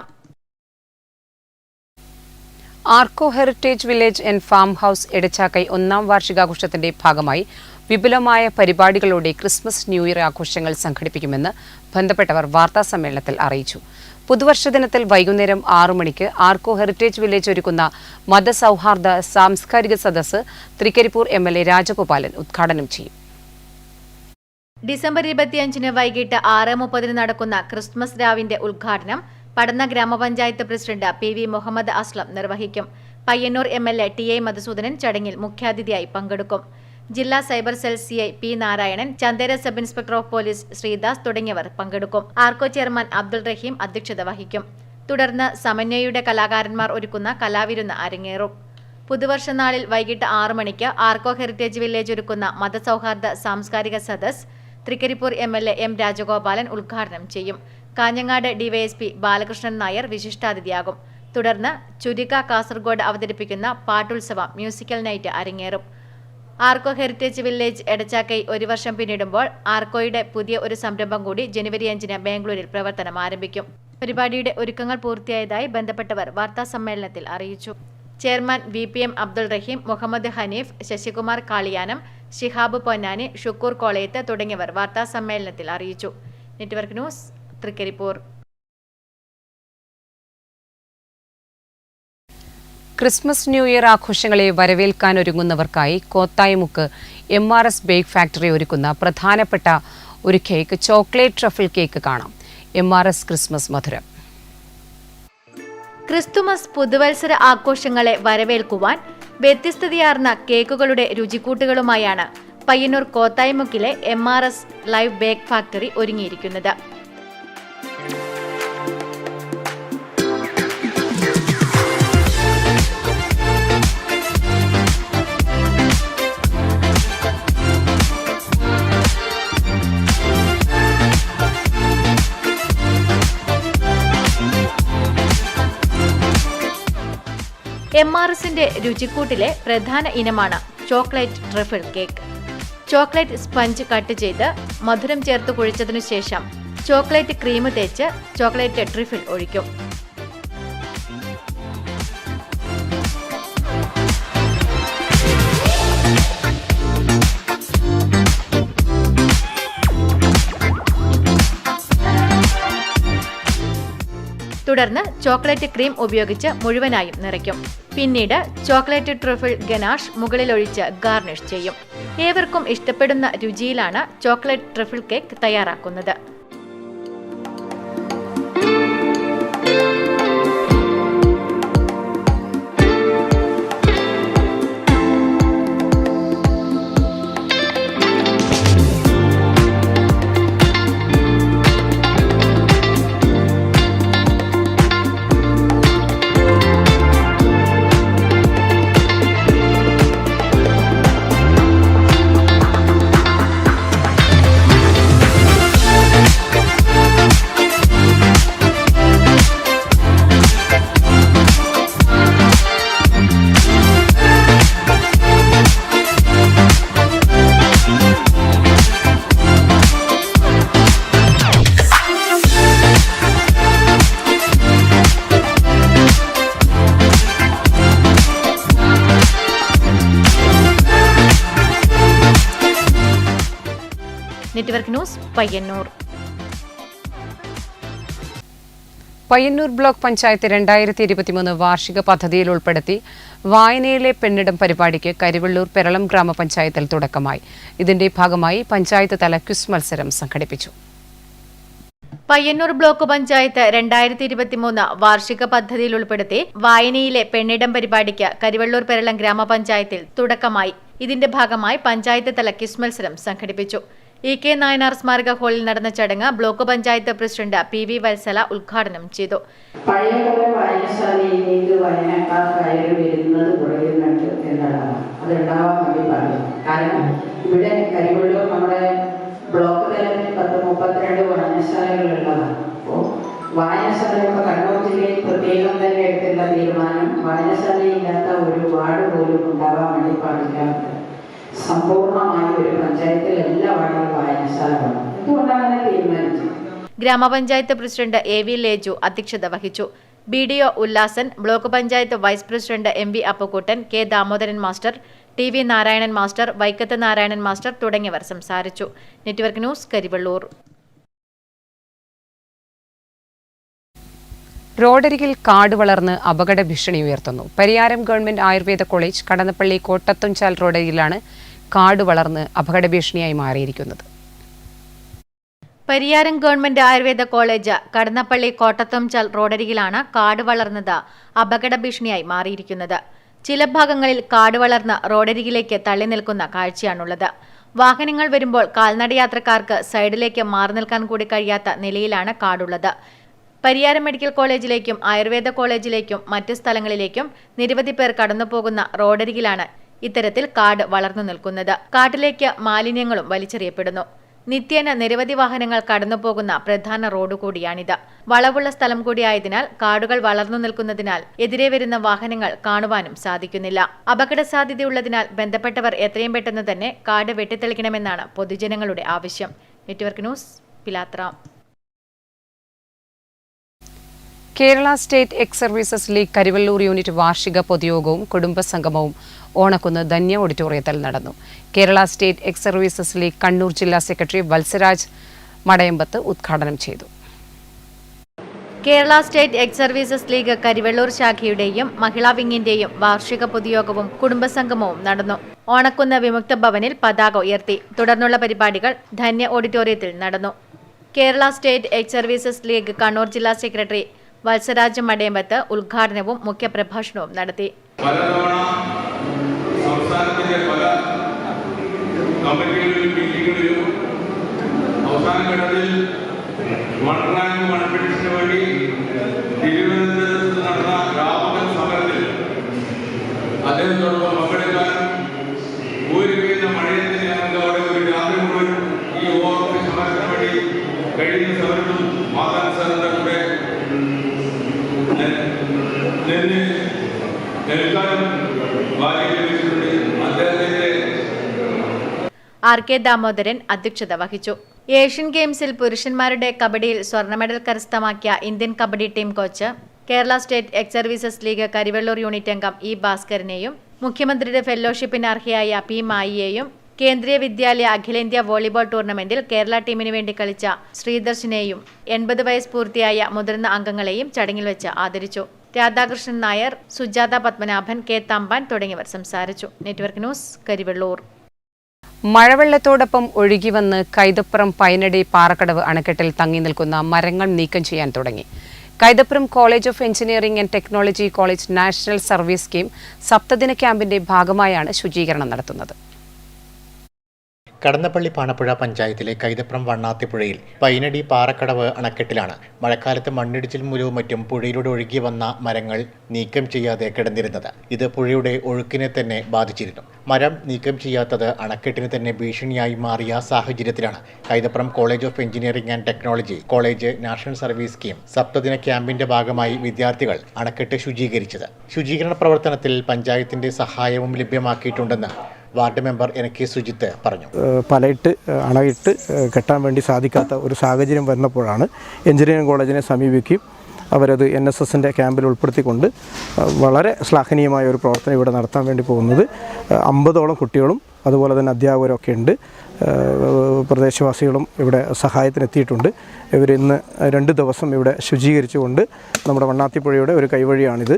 Arko heritage village and farm house Edachakkai 1ാം വാർഷികാഘോഷത്തിന്റെ ഭാഗമായി വിപുലമായ പരിപാടികളോടെ ക്രിസ്മസ് ന്യൂ ഇയർ ആഘോഷങ്ങൾ സംഘടിപ്പിക്കുമെന്ന് ബന്ധപ്പെട്ടവർ വാർത്താസമ്മേളനത്തിൽ അറിയിച്ചു. പുതുവർഷ ദിനത്തിൽ വൈകുന്നേരം 6 മണിക്ക് ആർക്കോ ഹെറിറ്റേജ് വില്ലേജ് ഒരുക്കുന്ന മതസൗഹാർദ്ദ സാംസ്കാരിക സദസ്സ് തൃക്കരിപ്പൂർ MLA രാജഗോപാലൻ ഉദ്ഘാടനം ചെയ്യും. ഡിസംബർ 25 വൈകിട്ട് 6:30 നടക്കുന്ന ക്രിസ്മസ് രാവിന്റെ ഉദ്ഘാടനം പടന്ന ഗ്രാമപഞ്ചായത്ത് പ്രസിഡന്റ് PV മുഹമ്മദ് അസ്ലം നിർവഹിക്കും. പയ്യന്നൂർ MLA TA മധുസൂദനൻ ചടങ്ങിൽ മുഖ്യാതിഥിയായി പങ്കെടുക്കും. ജില്ലാ cyber cell CI P Narayanan, Chandera sub inspector of police Sreedas തുടങ്ങിയവർ പങ്കെടുക്കും. ആർക്കോ ചെയർമാൻ അബ്ദുൾ റഹീം അധ്യക്ഷത വഹിക്കും. തുടർന്ന് സമന്വയയുടെ കലാകാരന്മാർ ഒരുക്കുന്ന കലാവിരുന്ന് അരങ്ങേറും. പുതുവർഷ നാളിൽ വൈകിട്ട് 6 മണിക്ക് ആർക്കോ ഹെറിറ്റേജ് വില്ലേജ് ഒരുക്കുന്ന മതസൗഹാർദ്ദ സാംസ്കാരിക സദസ് തൃക്കരിപ്പൂർ MLA M രാജഗോപാലൻ ഉദ്ഘാടനം ചെയ്യും. കാഞ്ഞങ്ങാട് DYSP ബാലകൃഷ്ണൻ നായർ വിശിഷ്ടാതിഥിയാകും. തുടർന്ന് ചുരിക കാസർഗോഡ് അവതരിപ്പിക്കുന്ന പാട്ടുത്സവം മ്യൂസിക്കൽ നൈറ്റ് അരങ്ങേറും. ആർക്കോ ഹെറിറ്റേജ് വില്ലേജ് എടച്ചാക്കൈ 1 വർഷം പിന്നിടുമ്പോൾ ആർക്കോയുടെ പുതിയ ഒരു സംരംഭം കൂടി ജനുവരി 5-ന് ബാംഗ്ലൂരിൽ പ്രവർത്തനം ആരംഭിക്കും. പരിപാടിയുടെ ഒരുക്കങ്ങൾ പൂർത്തിയായതായി ബന്ധപ്പെട്ടവർ വാർത്താസമ്മേളനത്തിൽ അറിയിച്ചു. ചെയർമാൻ VPM അബ്ദുൾ റഹീം, മുഹമ്മദ് ഹനീഫ്, ശശികുമാർ കാളിയാനം, ഷിഹാബ് പൊന്നാനി, ഷുക്കൂർ കോളയത്ത് തുടങ്ങിയവർ വാർത്താസമ്മേളനത്തിൽ അറിയിച്ചു. Network news, Thrikaripur. Christmas new year ആഘോഷങ്ങളെ വരവേൽക്കാനൊരുങ്ങുന്നവർക്കായി കോത്തായിമുക്ക് MRS ബേക്ക് ഫാക്ടറി ഒരുക്കുന്ന പ്രധാനപ്പെട്ട ഒരു കേക്ക്, ചോക്ലേറ്റ് ട്രഫിൾ കേക്ക് കാണാം. MRS ക്രിസ്മസ് മധുരം. ക്രിസ്തുമസ് പുതുവത്സര ആഘോഷങ്ങളെ വരവേൽക്കുവാൻ വ്യത്യസ്തതയാർന്ന കേക്കുകളുടെ രുചിക്കൂട്ടുകളുമായാണ് പയ്യന്നൂർ കോത്തായിമുക്കിലെ MRS ലൈവ് ബേക്ക് ഫാക്ടറി ഒരുങ്ങിയിരിക്കുന്നത്. MRSന്റെ രുചിക്കൂട്ടിലെ പ്രധാന ഇനമാണ് chocolate truffle cake. Chocolate sponge cut ചെയ്ത് മധുരം ചേർത്ത് കുഴിച്ചതിനു ശേഷം ചോക്ലേറ്റ് ക്രീം തേച്ച് ചോക്ലേറ്റ് ട്രഫിൾ ഒഴിക്കും. തുടർന്ന് ചോക്ലേറ്റ് ക്രീം ഉപയോഗിച്ച് മുഴുവനായും നിറയ്ക്കും. പിന്നീട് ചോക്ലേറ്റ് ട്രഫിൾ ഗനാഷ് മുകളിലൊഴിച്ച് ഗാർണിഷ് ചെയ്യും. ഏവർക്കും ഇഷ്ടപ്പെടുന്ന രുചിയിലാണ് ചോക്ലേറ്റ് ട്രഫിൾ കേക്ക് തയ്യാറാക്കുന്നത്. Network news, Payyanur. Payyanur block panchayat 2023 വാർഷിക പദ്ധതിയിൽ ഉൾപ്പെടുത്തി വായനയിലെ പെണ്ണിടം പരിപാടിക്ക് കരിവെള്ളൂർ പെരളം ഗ്രാമപഞ്ചായത്തിൽ തുടക്കമായി. ഇതിന്റെ ഭാഗമായി പഞ്ചായത്ത് തല ക്വിസ് മത്സരം സംഘടിപ്പിച്ചു. പയ്യന്നൂർ ബ്ലോക്ക് പഞ്ചായത്ത് 2023 വാർഷിക പദ്ധതിയിൽ ഉൾപ്പെടുത്തി വായനയിലെ പെണ്ണിടം പരിപാടിക്ക് കരിവെള്ളൂർ പെരളം ഗ്രാമപഞ്ചായത്തിൽ തുടക്കമായി. ഇതിന്റെ ഭാഗമായി പഞ്ചായത്ത് തല ക്വിസ് മത്സരം സംഘടിപ്പിച്ചു. EK നായനാർ സ്മാരക ഹാളിൽ നടന്ന ചടങ്ങ് block panchayat president PV Valsala ഉദ്ഘാടനം ചെയ്തു. പഴയ പോലെ വായനശാലയിലേക്ക് വായനക്കാർ കയറി വരുന്നത് കുറയുന്നുണ്ട് എന്നതാണ്. അതുണ്ടാവാൻ വേണ്ടി പറയും. കാരണം ഇവിടെ കരിവെള്ളൂർ നമ്മുടെ ബ്ലോക്ക് തലത്തിൽ 10-32 വായനശാലകളുള്ളതാണ്. അപ്പോൾ വായനശാല ഇപ്പോൾ കണ്ണൂർ ജില്ലയിൽ പ്രത്യേകം തന്നെ എടുത്തുള്ള തീരുമാനം വായനശാലയില്ലാത്ത ഒരു വാർഡ് പോലും ഉണ്ടാവാൻ വേണ്ടി പാടില്ല. സമ്പൂർണമായി ഒരു പഞ്ചായത്തിൽ എല്ലാ വാർഡിലും വായനശാല വേണം. എന്തുകൊണ്ടാണ് അങ്ങനെ തീരുമാനിച്ചത്? ഗ്രാമപഞ്ചായത്ത് പ്രസിഡന്റ് AV ലേജു അധ്യക്ഷത വഹിച്ചു. BDO Ullasan, block panchayat vice president MV Appukuttan, K Damodaran master, TV Narayanan master, Vaikkath Narayanan master തുടങ്ങിയവർ സംസാരിച്ചു. Network news, Karivellur. റോഡരികിൽ കാട് വളർന്ന് അപകട ഭീഷണി ഉയർത്തുന്നു. പരിയാരം ഗവൺമെന്റ് ആയുർവേദ കോളേജ് കടന്നപ്പള്ളി കോട്ടത്തുംചാൽ റോഡരികിലാണ് കാട് വളർന്ന് അപകട ഭീഷണിയായി മാറിയിരിക്കുന്നത്. പരിയാരം ഗവൺമെന്റ് ആയുർവേദ കോളേജ് കടന്നപ്പള്ളി കോട്ടത്തുംചാൽ റോഡരികിലാണ് കാട് വളർന്നത് അപകട ഭീഷണിയായി മാറിയിരിക്കുന്നത്. ചില ഭാഗങ്ങളിൽ കാട് വളർന്ന് റോഡരികിലേക്ക് തള്ളി നിൽക്കുന്ന കാഴ്ചയാണുള്ളത്. വാഹനങ്ങൾ വരുമ്പോൾ കാൽനടയാത്രക്കാർക്ക് സൈഡിലേക്ക് മാറി നിൽക്കാൻ കൂടി കഴിയാത്ത നിലയിലാണ് കാടുള്ളത്. പരിയാരം മെഡിക്കൽ കോളേജിലേക്കും ആയുർവേദ കോളേജിലേക്കും മറ്റ് സ്ഥലങ്ങളിലേക്കും നിരവധി പേർ കടന്നുപോകുന്ന റോഡരികിലാണ് ഇത്തരത്തിൽ കാട് വളർന്നു നിൽക്കുന്നത്. കാട്ടിലേക്ക് മാലിന്യങ്ങളും വലിച്ചെറിയപ്പെടുന്നു. നിത്യേന നിരവധി വാഹനങ്ങൾ കടന്നുപോകുന്ന പ്രധാന റോഡ് കൂടിയാണിത്. വളവുള്ള സ്ഥലം കൂടിയായതിനാൽ കാടുകൾ വളർന്നു നിൽക്കുന്നതിനാൽ എതിരെ വരുന്ന വാഹനങ്ങൾ കാണുവാനും സാധിക്കുന്നില്ല. അപകട സാധ്യതയുള്ളതിനാൽ ബന്ധപ്പെട്ടവർ എത്രയും പെട്ടെന്ന് തന്നെ കാട് വെട്ടിത്തെളിക്കണമെന്നാണ് പൊതുജനങ്ങളുടെ ആവശ്യം. Network news, Pilathara. Kerala state ex services league Karivellur unit വാർഷിക പൊതുയോഗവും കുടുംബസംഗമവും ഓണക്കുന്ന് ധന്യ ഓഡിറ്റോറിയത്തിൽ നടന്നു. Kerala state ex services league Kannur ജില്ലാ സെക്രട്ടറി വത്സരാജ് മടയമ്പത്ത് ഉദ്ഘാടനം ചെയ്തു. Kerala state ex services league Karivellur ശാഖയുടെയും മഹിളാ വിങ്ങിന്റെയും വാർഷിക പൊതുയോഗവും കുടുംബസംഗമവും നടന്നു. ഓണക്കുന്ന് വിമുക്ത ഭവനിൽ പതാക ഉയർത്തി. തുടർന്നുള്ള പരിപാടികൾ ധന്യ ഓഡിറ്റോറിയത്തിൽ നടന്നു. Kerala state ex services league Kannur ജില്ലാ സെക്രട്ടറി വത്സരാജ് മടയമ്പത്ത് ഉദ്ഘാടനവും മുഖ്യപ്രഭാഷണവും നടത്തി. സംസ്ഥാനത്തിന്റെ പല കമ്മിറ്റികളിലും മീറ്റിംഗുകളിലും അവസാന ഘട്ടത്തിൽ മൺറാങ്ക് മൺപിടിച്ചിന് വേണ്ടി തിരുവനന്തപുരത്ത് നടന്ന രാപകൽ സമരത്തിൽ അദ്ദേഹത്തോടൊപ്പം പങ്കെടുക്കാൻ ഊരി പെയ്യുന്ന മഴയത്തിന് ഞങ്ങൾക്ക് അവിടെ ഒരു രാത്രി മുഴുവൻ ഈ ഓണത്തിന് സമരത്തിന് വേണ്ടി കഴിയുന്ന സമരത്തും മാതാൻ സാറിന്റെ കൂടെ നെൽക്കാലം ആർ കെ ദാമോദരൻ അധ്യക്ഷത വഹിച്ചു. ഏഷ്യൻ ഗെയിംസിൽ പുരുഷന്മാരുടെ കബഡിയിൽ സ്വർണ്ണ മെഡൽ കരസ്ഥമാക്കിയ Indian kabaddi team coach Kerala state ex services league Karivellur unit അംഗം ഇ ഭാസ്കരനെയും മുഖ്യമന്ത്രിയുടെ ഫെലോഷിപ്പിന് അർഹയായ പി മായിയെയും കേന്ദ്രീയ വിദ്യാലയ അഖിലേന്ത്യാ വോളിബോൾ ടൂർണമെന്റിൽ കേരള ടീമിന് വേണ്ടി കളിച്ച ശ്രീദർശിനെയും 80 വയസ്സ് പൂർത്തിയായ മുതിർന്ന അംഗങ്ങളെയും ചടങ്ങിൽ വെച്ച് ആദരിച്ചു. രാധാകൃഷ്ണൻ നായർ, സുജാത പത്മനാഭൻ, കെ തമ്പാൻ തുടങ്ങിയവർ സംസാരിച്ചു. Network news, Karivellur. മഴവെള്ളത്തോടൊപ്പം ഒഴുകിവന്ന് കൈതപ്പുറം പൈനടി പാറക്കടവ് അണക്കെട്ടിൽ തങ്ങി നിൽക്കുന്ന മരങ്ങൾ നീക്കം ചെയ്യാൻ തുടങ്ങി. Kaithapuram college of engineering and technology college national service scheme സപ്തദിന ക്യാമ്പിന്റെ ഭാഗമായാണ് ശുചീകരണം നടത്തുന്നത്. കടന്നപ്പള്ളി പാണപ്പുഴ പഞ്ചായത്തിലെ കൈതപ്രം വണ്ണാത്തിപ്പുഴയിൽ പൈനടി പാറക്കടവ് അണക്കെട്ടിലാണ് മഴക്കാലത്ത് മണ്ണിടിച്ചിൽ മൂലവും മറ്റും പുഴയിലൂടെ ഒഴുകി വന്ന മരങ്ങൾ നീക്കം ചെയ്യാതെ കിടന്നിരുന്നത്. ഇത് പുഴയുടെ ഒഴുക്കിനെ തന്നെ ബാധിച്ചിരുന്നു. മരം നീക്കം ചെയ്യാത്തത് അണക്കെട്ടിന് തന്നെ ഭീഷണിയായി മാറിയ സാഹചര്യത്തിലാണ് Kaithapram college of engineering and technology college national service scheme സപ്തദിന ക്യാമ്പിന്റെ ഭാഗമായി വിദ്യാർത്ഥികൾ അണക്കെട്ട് ശുചീകരിച്ചത്. ശുചീകരണ പ്രവർത്തനത്തിൽ പഞ്ചായത്തിന്റെ സഹായവും ലഭ്യമാക്കിയിട്ടുണ്ടെന്ന് വാർഡ് മെമ്പർ എനിക്ക് സുജിത്ത് പറഞ്ഞു. പലയിട്ട് അണയിട്ട് കെട്ടാൻ വേണ്ടി സാധിക്കാത്ത ഒരു സാഹചര്യം വരുന്നപ്പോഴാണ് എഞ്ചിനീയറിംഗ് കോളേജിനെ സമീപിക്കുകയും അവരത് NSSന്റെ ക്യാമ്പിൽ ഉൾപ്പെടുത്തിക്കൊണ്ട് വളരെ ശ്ലാഘനീയമായ ഒരു പ്രവർത്തനം ഇവിടെ നടത്താൻ വേണ്ടി പോകുന്നത്. 50ഓളം കുട്ടികളും അതുപോലെ തന്നെ അധ്യാപകരൊക്കെ ഉണ്ട്. പ്രദേശവാസികളും ഇവിടെ സഹായത്തിനെത്തിയിട്ടുണ്ട്. ഇവരിന്ന് 2 ദിവസം ഇവിടെ ശുചീകരിച്ചുകൊണ്ട് നമ്മുടെ വണ്ണാത്തിപ്പുഴയുടെ ഒരു കൈവഴിയാണിത്.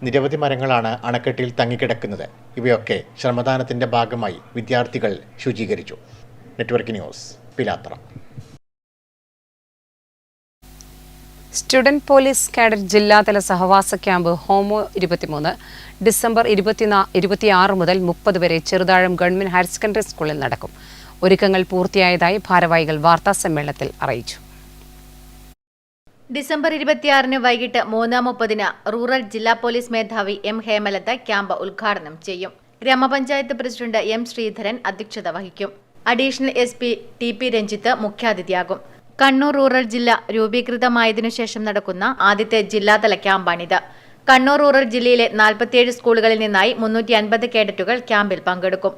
നിരവധി മരങ്ങളാണ് അണക്കെട്ടിൽ തങ്ങിക്കിടക്കുന്നത്. ഇവയൊക്കെ ശ്രമദാനത്തിന്റെ ഭാഗമായി വിദ്യാർത്ഥികൾ ശുചീകരിച്ചു. Network news, Pilathara. Student police cadet ജില്ലാതല സഹവാസ ക്യാമ്പ് ഹോമോ 23 ഡിസംബർ 26 മുതൽ 30 വരെ ചെറുതാഴം ഗവൺമെന്റ് ഹയർ സെക്കൻഡറി സ്കൂളിൽ നടക്കും. ഒരുക്കങ്ങൾ പൂർത്തിയായതായി ഭാരവാഹികൾ വാർത്താസമ്മേളനത്തിൽ അറിയിച്ചു. ഡിസംബർ 26 വൈകിട്ട് 3:30 റൂറൽ ജില്ലാ പോലീസ് മേധാവി M ഹേമലത ക്യാമ്പ് ഉദ്ഘാടനം ചെയ്യും. ഗ്രാമപഞ്ചായത്ത് പ്രസിഡന്റ് M ശ്രീധരൻ അധ്യക്ഷത വഹിക്കും. അഡീഷണൽ SP TP രഞ്ജിത്ത് മുഖ്യാതിഥിയാകും. കണ്ണൂർ റൂറൽ ജില്ല രൂപീകൃതമായതിനു ശേഷം നടക്കുന്ന ആദ്യത്തെ ജില്ലാതല ക്യാമ്പാണിത്. കണ്ണൂർ റൂറൽ ജില്ലയിലെ 47 സ്കൂളുകളിൽ നിന്നായി 350 കേഡറ്റുകൾ ക്യാമ്പിൽ പങ്കെടുക്കും.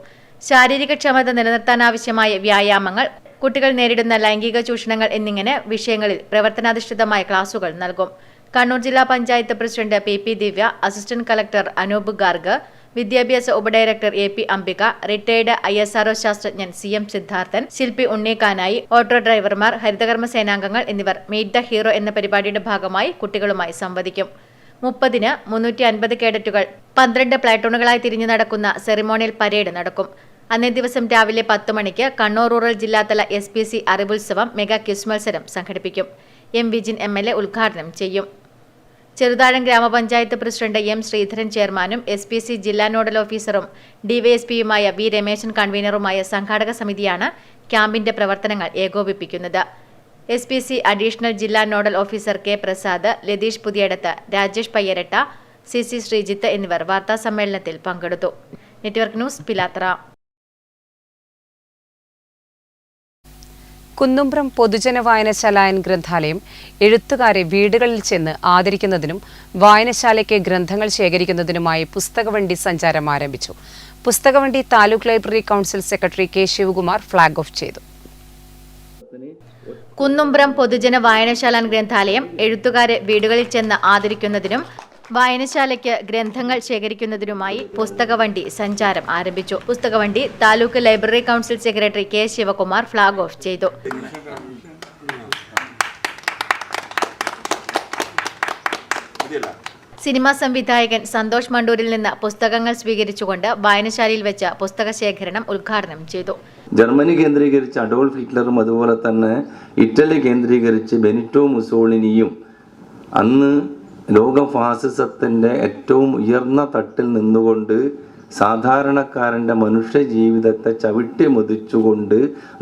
ശാരീരിക ക്ഷമത നിലനിർത്താനാവശ്യമായ വ്യായാമങ്ങൾ, കുട്ടികൾ നേരിടുന്ന ലൈംഗിക ചൂഷണങ്ങൾ എന്നിങ്ങനെ വിഷയങ്ങളിൽ പ്രവർത്തനാധിഷ്ഠിതമായ ക്ലാസുകൾ നൽകും. കണ്ണൂർ ജില്ലാ പഞ്ചായത്ത് പ്രസിഡന്റ് PP ദിവ്യ, അസിസ്റ്റന്റ് കളക്ടർ അനൂപ് ഗാർഗ്, വിദ്യാഭ്യാസ ഉപഡയറക്ടർ AP അംബിക, റിട്ടയർഡ് ISRO ശാസ്ത്രജ്ഞൻ CM സിദ്ധാർത്ഥൻ, ശില്പി ഉണ്ണിക്കാനായി, ഓട്ടോ ഡ്രൈവർമാർ, ഹരിതകർമ്മ സേനാംഗങ്ങൾ എന്നിവർ മീറ്റ് ദ ഹീറോ എന്ന പരിപാടിയുടെ ഭാഗമായി കുട്ടികളുമായി സംവദിക്കും. 30-ന് 350 കേഡറ്റുകൾ 12 പ്ലാറ്റൂണുകളായി തിരിഞ്ഞു നടക്കുന്ന സെറിമോണിയൽ പരേഡ് നടക്കും. അന്നേ ദിവസം രാവിലെ 10 മണിക്ക് കണ്ണൂർ റൂറൽ ജില്ലാതല SPC അറിവുത്സവം മെഗാ ക്വിസ് മത്സരം സംഘടിപ്പിക്കും. M വിജിൻ MLA ഉദ്ഘാടനം ചെയ്യും. ചെറുതാഴം ഗ്രാമപഞ്ചായത്ത് പ്രസിഡന്റ് എം ശ്രീധരൻ ചെയർമാനും SPC ജില്ലാ നോഡൽ ഓഫീസറും ഡിവൈഎസ്പിയുമായ വി രമേശൻ കൺവീനറുമായ സംഘാടക സമിതിയാണ് ക്യാമ്പിന്റെ പ്രവർത്തനങ്ങൾ ഏകോപിപ്പിക്കുന്നത്. SPC അഡീഷണൽ ജില്ലാ nodal officer K Prasad, Latheesh Puthiyadath, Rajesh Payyaratta, CC Sreejith എന്നിവർ വാർത്താസമ്മേളനത്തിൽ പങ്കെടുത്തു. Network news Pilathara. കുന്നുംബ്രം പൊതുജന വായനശാല ഗ്രന്ഥാലയം എഴുത്തുകാരെ വീടുകളിൽ ചെന്ന് ആദരിക്കുന്നതിനും വായനശാലയ്ക്ക് ഗ്രന്ഥങ്ങൾ ശേഖരിക്കുന്നതിനുമായി പുസ്തകവണ്ടി സഞ്ചാരം ആരംഭിച്ചു. പുസ്തകവണ്ടി taluk library council secretary K Sivakumar flag off ചെയ്തു. കുന്നുംബ്രം പൊതുജന വായനശാല ഗ്രന്ഥാലയം എഴുത്തുകാരെ വീടുകളിൽ ചെന്ന് ആദരിക്കുന്നതിനും വായനശാലയ്ക്ക് ഗ്രന്ഥങ്ങൾ ശേഖരിക്കുന്നതിനുമായി പുസ്തകവണ്ടി സഞ്ചാരം ആരംഭിച്ചു. പുസ്തകവണ്ടി taluk library council secretary K Sivakumar flag off ചെയ്തു. സിനിമാ സംവിധായകൻ സന്തോഷ് മണ്ടൂരിൽ നിന്ന് പുസ്തകങ്ങൾ സ്വീകരിച്ചുകൊണ്ട് വായനശാലയിൽ വെച്ച് പുസ്തക ശേഖരണം ഉദ്ഘാടനം ചെയ്തു. ജർമ്മനി കേന്ദ്രീകരിച്ച് അഡോൾഫ് ഹിറ്റ്ലറും അതുപോലെ തന്നെ ഇറ്റലി കേന്ദ്രീകരിച്ച് ബെനിറ്റോ മുസോളിനിയും അന്ന് ലോക ഫാസിസത്തിൻ്റെ ഏറ്റവും ഉയർന്ന തട്ടിൽ നിന്നുകൊണ്ട് സാധാരണക്കാരൻ്റെ മനുഷ്യ ജീവിതത്തെ ചവിട്ടി മതിച്ചുകൊണ്ട്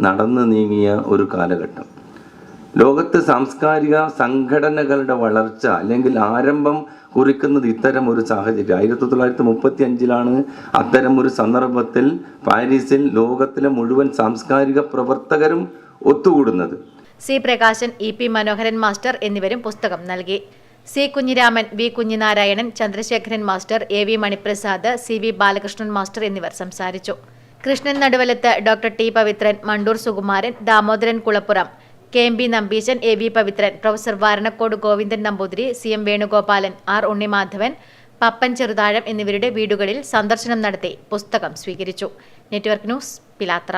നടന്നു നീങ്ങിയ ഒരു കാലഘട്ടം. ലോകത്ത് സാംസ്കാരിക സംഘടനകളുടെ വളർച്ച അല്ലെങ്കിൽ ആരംഭം കുറിക്കുന്നത് ഇത്തരം ഒരു സാഹചര്യം. 1935 അത്തരം ഒരു സന്ദർഭത്തിൽ പാരീസിൽ ലോകത്തിലെ മുഴുവൻ സാംസ്കാരിക പ്രവർത്തകരും ഒത്തുകൂടുന്നത്. C പ്രകാശൻ, EP മനോഹരൻ മാസ്റ്റർ എന്നിവരും പുസ്തകം നൽകി. C Kunhiraman, V Kunhinarayanan, Chandrasekharan master, AV Maniprasad, CV Balakrishnan master എന്നിവർ സംസാരിച്ചു. Krishnan Naduvalath, doctor T Pavithran, Mandur Sukumaran, Damodaran Kulappuram, KMB Nambeesan, AV Pavithran, professor Varanakkode Govindan Namboothiri, CM Venugopalan, R Unnimadhavan, Pappan Cheruthazham എന്നിവരുടെ വീടുകളിൽ സന്ദർശനം നടത്തി പുസ്തകം സ്വീകരിച്ചു. Network news Pilathara.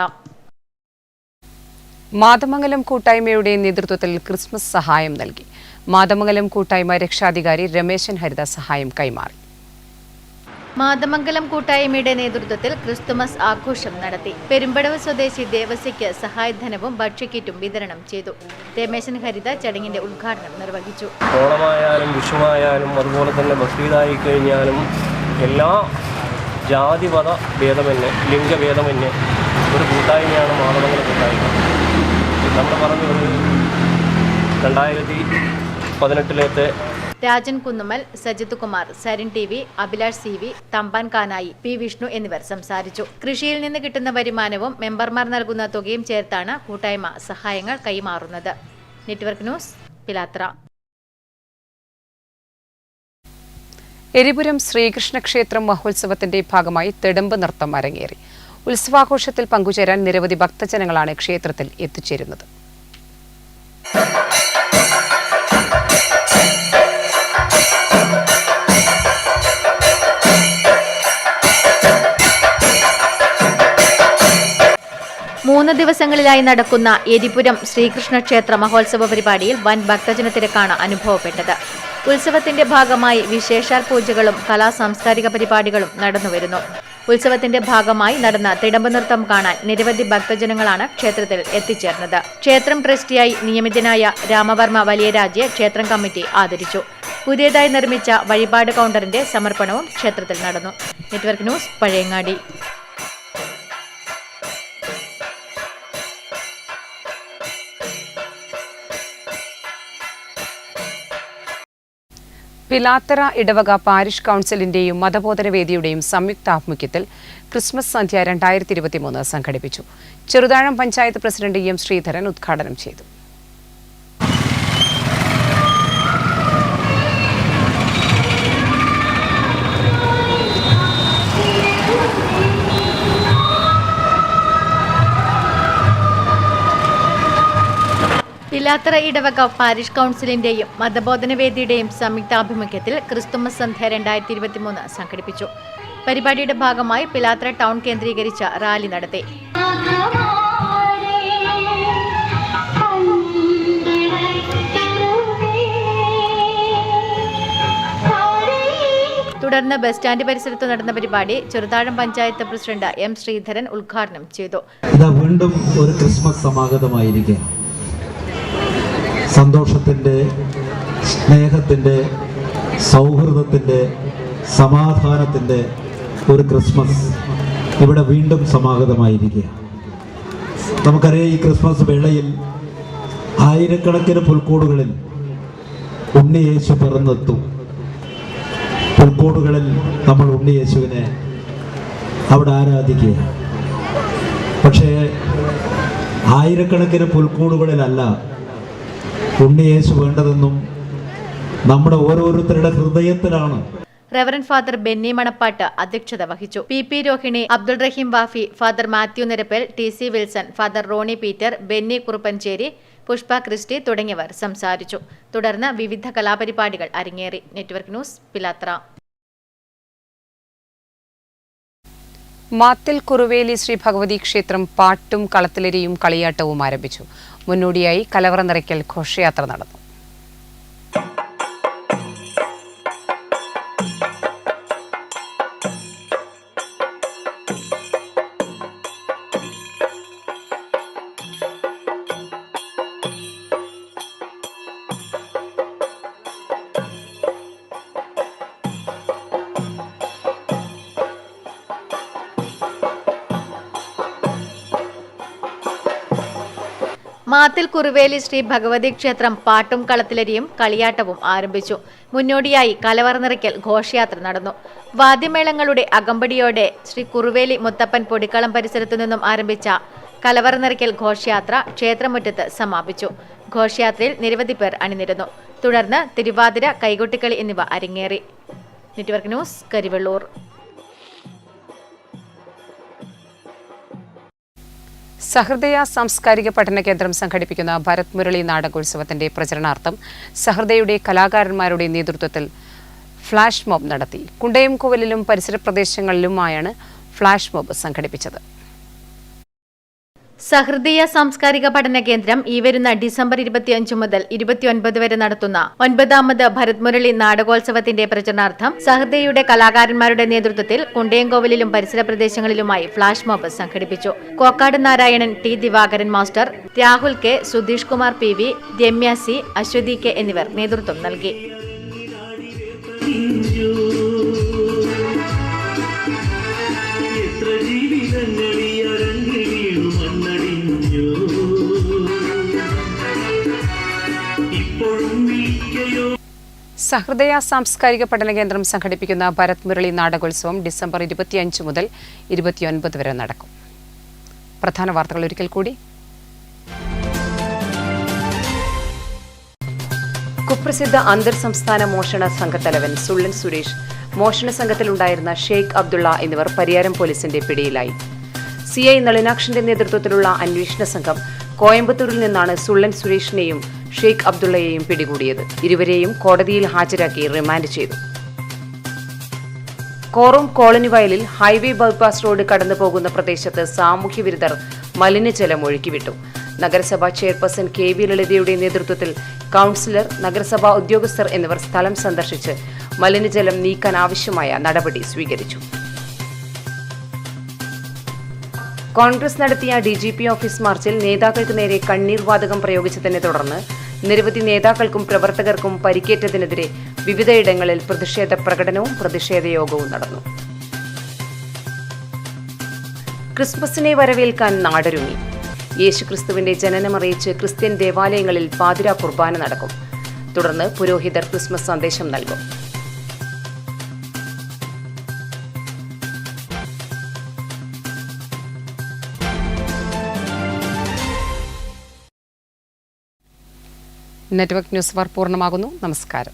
മാതമംഗലം കൂട്ടായ്മയുടെ നേതൃത്വത്തിൽ ക്രിസ്മസ് സഹായം നൽകി. മാതമംഗലം കൂട്ടായ്മ രക്ഷാധികാരി രമേശൻ ഹരിത സഹായം കൈമാറി. മാതമംഗലം കൂട്ടായ്മയുടെ നേതൃത്വത്തിൽ ക്രിസ്തുമസ് ആഘോഷം നടത്തി. പെരുമ്പടവ് സ്വദേശി ദേവസ്യയ്ക്ക് സഹായധനവും ഭക്ഷ്യക്കിറ്റും വിതരണം ചെയ്തു. രമേശൻ ഹരിത ചടങ്ങിന്റെ ഉദ്ഘാടനം നിർവഹിച്ചു. ഓണമായാലും വിഷുവായാലും അതുപോലെ തന്നെ ബക്രീദായി കഴിഞ്ഞാലും എല്ലാ ജാതിമത ഭേദമന്യേ ലിംഗഭേദമന്യേ ഒരു കൂട്ടായ്മയാണ് മാതമംഗലം കൂട്ടായ്മ. നമ്മുടെ പറഞ്ഞു 2018 Rajan Kunnummal, Sajith Kumar, Sarin TV, Abhilash CV, Thampan Kanayi, P Vishnu എന്നിവർ സംസാരിച്ചു. കൃഷിയിൽ നിന്ന് കിട്ടുന്ന വരുമാനവും മെമ്പർമാർ നൽകുന്ന തുകയും ചേർത്താണ് കൂട്ടായ്മ സഹായങ്ങൾ കൈമാറുന്നത്. Network news Pilathara. എരിപുരം ശ്രീകൃഷ്ണ ക്ഷേത്രം മഹോത്സവത്തിന്റെ ഭാഗമായി തെടമ്പ് നൃത്തം അരങ്ങേറി. ഉത്സവാഘോഷത്തിൽ പങ്കുചേരാൻ നിരവധി ഭക്തജനങ്ങളാണ് ക്ഷേത്രത്തിൽ എത്തിച്ചേരുന്നത്. മൂന്ന് ദിവസങ്ങളിലായി നടക്കുന്ന എരിപുരം ശ്രീകൃഷ്ണ ക്ഷേത്ര മഹോത്സവ പരിപാടിയിൽ വൻ ഭക്തജന തിരക്കാണ് അനുഭവപ്പെട്ടത്. ഉത്സവത്തിന്റെ ഭാഗമായി വിശേഷാൽ പൂജകളും സാംസ്കാരിക പരിപാടികളും നടന്നുവരുന്നു. ഉത്സവത്തിന്റെ ഭാഗമായി നടന്ന തിടമ്പ് നൃത്തം കാണാൻ നിരവധി ഭക്തജനങ്ങളാണ് ക്ഷേത്രത്തിൽ എത്തിച്ചേർന്നത്. ക്ഷേത്രം ട്രസ്റ്റിയായി നിയമിതനായ രാമവർമ്മ വലിയരാജയെ ക്ഷേത്രം കമ്മിറ്റി ആദരിച്ചു. പുതിയതായി നിർമ്മിച്ച വഴിപാട് കൗണ്ടറിന്റെ സമർപ്പണവും ക്ഷേത്രത്തിൽ നടന്നു. Network news Pazhayangadi. പിലാത്തറ ഇടവക പാരിഷ് കൗൺസിലിന്റെയും മതബോധന വേദിയുടെയും സംയുക്താഭിമുഖ്യത്തിൽ ക്രിസ്മസ് സന്ധ്യ 2023 സംഘടിപ്പിച്ചു. ചെറുതാഴം പഞ്ചായത്ത് പ്രസിഡന്റ് M ശ്രീധരൻ ഉദ്ഘാടനം ചെയ്തു. പിലാത്തറ ഇടവക പാരിഷ് കൗൺസിലിന്റെയും മതബോധന വേദിയുടെയും സംയുക്താഭിമുഖ്യത്തിൽ ക്രിസ്തുമസ് സന്ധ്യ 2023 സംഘടിപ്പിച്ചു. പരിപാടിയുടെ ഭാഗമായി പിലാത്തറ ടൗൺ കേന്ദ്രീകരിച്ച റാലി നടത്തി. തുടർന്ന് ബസ് സ്റ്റാൻഡ് പരിസരത്ത് നടന്ന പരിപാടി ചെറുതാഴം പഞ്ചായത്ത് പ്രസിഡന്റ് M ശ്രീധരൻ ഉദ്ഘാടനം ചെയ്തു. വീണ്ടും ഒരു ക്രിസ്മസ് സമാഗതമായിരിക്കുക. സന്തോഷത്തിൻ്റെ, സ്നേഹത്തിൻ്റെ, സൗഹൃദത്തിൻ്റെ, സമാധാനത്തിൻ്റെ ഒരു ക്രിസ്മസ് ഇവിടെ വീണ്ടും സമാഗതമായിരിക്കുക. നമുക്കറിയാം, ഈ ക്രിസ്മസ് വേളയിൽ ആയിരക്കണക്കിന് പുൽക്കൂടുകളിൽ ഉണ്ണിയേശു പിറന്നെത്തും. പുൽക്കൂടുകളിൽ നമ്മൾ ഉണ്ണിയേശുവിനെ അവിടെ ആരാധിക്കുക. പക്ഷേ ആയിരക്കണക്കിന് പുൽക്കൂടുകളിലല്ല ഉണ്ണിയേശു വേണ്ടതെന്നും നമ്മുടെ ഓരോരുത്തരുടെ ഹൃദയത്തിലാണ്. റവറൻ ഫാദർ ബെന്നി മണപ്പാട്ട് അധ്യക്ഷത വഹിച്ചു. പി Rohini, Abdul Rahim Wafi, father Mathew Nirappel, TC Wilson, father Rony Peter, Benny Kuruppancheri, Pushpa Christy തുടങ്ങിയവർ സംസാരിച്ചു. തുടർന്ന് വിവിധ കലാപരിപാടികൾ അരങ്ങേറി. Network news, Pilathara. മാത്തിൽ കുറുവേലി ശ്രീ ഭഗവതി ക്ഷേത്രം പാട്ടും കളത്തിലരിയും കളിയാട്ടവും ആരംഭിച്ചു. മുന്നോടിയായി കലവറ നിറയ്ക്കൽ ഘോഷയാത്ര നടന്നു. മാത്തിൽ കുറുവേലി ശ്രീ ഭഗവതി ക്ഷേത്രം പാട്ടും കളത്തിലരിയും കളിയാട്ടവും ആരംഭിച്ചു. മുന്നോടിയായി കലവറ നിറയ്ക്കൽ ഘോഷയാത്ര നടന്നു. വാദ്യമേളങ്ങളുടെ അകമ്പടിയോടെ ശ്രീ കുറുവേലി മുത്തപ്പൻ പൊടിക്കളം പരിസരത്തു നിന്നും ആരംഭിച്ച കലവറ നിറയ്ക്കൽ ഘോഷയാത്ര ക്ഷേത്രമുറ്റത്ത് സമാപിച്ചു. ഘോഷയാത്രയിൽ നിരവധി പേർ അണിനിരന്നു. തുടർന്ന് തിരുവാതിര, കൈകൊട്ടിക്കളി എന്നിവ അരങ്ങേറി. Network news, Karivellur. സഹൃദയ സാംസ്കാരിക പഠന കേന്ദ്രം സംഘടിപ്പിക്കുന്ന ഭരത് മുരളി നാടകോത്സവത്തിന്റെ പ്രചരണാർത്ഥം സഹൃദയയുടെ കലാകാരന്മാരുടെ നേതൃത്വത്തിൽ ഫ്ലാഷ് മോബ് നടത്തി. കുണ്ടയംകോവിലിലും പരിസര പ്രദേശങ്ങളിലുമായാണ് ഫ്ലാഷ് മോബ് സംഘടിപ്പിച്ചത്. സഹൃദയ സാംസ്കാരിക പഠന കേന്ദ്രം ഈ വരുന്ന ഡിസംബർ 25 മുതൽ 29 വരെ നടത്തുന്ന 9ാമത് ഭരത് മുരളി നാടകോത്സവത്തിന്റെ പ്രചരണാർത്ഥം സഹൃദയയുടെ കലാകാരന്മാരുടെ നേതൃത്വത്തിൽ കുണ്ടയംകോവിലിലും പരിസര പ്രദേശങ്ങളിലുമായി ഫ്ലാഷ് മോബ് സംഘടിപ്പിച്ചു. Kokkad Narayanan, T. Divakaran master, Rahul K, Sudheesh Kumar PV, Ramya C, Aswathy K എന്നിവർ നേതൃത്വം നൽകി. സഹൃദയ സാംസ്കാരിക പഠന കേന്ദ്രം സംഘടിപ്പിക്കുന്ന ഭരത് മുരളി നാടകോത്സവം ഡിസംബർ 25 മുതൽ 29 വരെ നടക്കും. പ്രധാന വാർത്തകൾ ഒരിക്കൽ കൂടി. കുപ്രസിദ്ധ അന്തർ സംസ്ഥാന മോഷണ സംഘത്തലവൻ സുള്ളൻ സുരേഷ്, മോഷണ സംഘത്തിലുണ്ടായിരുന്ന ഷെയ്ഖ് അബ്ദുള്ള എന്നിവർ പരിയാരം പോലീസിന്റെ പിടിയിലായി. CI നളിനാക്ഷന്റെ നേതൃത്വത്തിലുള്ള അന്വേഷണ സംഘം കോയമ്പത്തൂരിൽ നിന്നാണ് സുള്ളൻ സുരേഷിനെയും ഷെയ്ഖ് അബ്ദുള്ളയെയും പിടികൂടിയത്. ഇരുവരെയും കോടതിയിൽ ഹാജരാക്കി റിമാൻഡ് ചെയ്തു. കോറോം കോളനി വയലിൽ ഹൈവേ ബൈപ്പാസ് റോഡ് കടന്നു പോകുന്ന പ്രദേശത്ത് സാമൂഹ്യ വിരുദ്ധർ മലിനജലം ഒഴുക്കിവിട്ടു. നഗരസഭാ ചെയർപേഴ്സൺ KV ലളിതയുടെ നേതൃത്വത്തിൽ കൌൺസിലർ, നഗരസഭാ ഉദ്യോഗസ്ഥർ എന്നിവർ സ്ഥലം സന്ദർശിച്ച് മലിനജലം നീക്കാൻ ആവശ്യമായ നടപടി സ്വീകരിച്ചു. കോൺഗ്രസ് നടത്തിയ DGP ഓഫീസ് മാർച്ചിൽ നേതാക്കൾക്ക് നേരെ കണ്ണീർ വാതകം പ്രയോഗിച്ചതിനെ തുടർന്ന് നിരവധി നേതാക്കൾക്കും പ്രവർത്തകർക്കും പരിക്കേറ്റതിനെതിരെ വിവിധയിടങ്ങളിൽ പ്രതിഷേധ പ്രകടനവും പ്രതിഷേധ യോഗവും നടന്നു. ക്രിസ്മസിനെ വരവേൽക്കാൻ നാടൊരുങ്ങി. യേശുക്രിസ്തുവിന്റെ ജനനമറിയിച്ച് ക്രിസ്ത്യൻ ദേവാലയങ്ങളിൽ പാതിരാ കുർബാന നടക്കും. തുടർന്ന് പുരോഹിതർ ക്രിസ്മസ് സന്ദേശം നൽകും. നെറ്റ്വർക്ക് ന്യൂസ് പൂർണ്ണമാകുന്നു. നമസ്കാരം.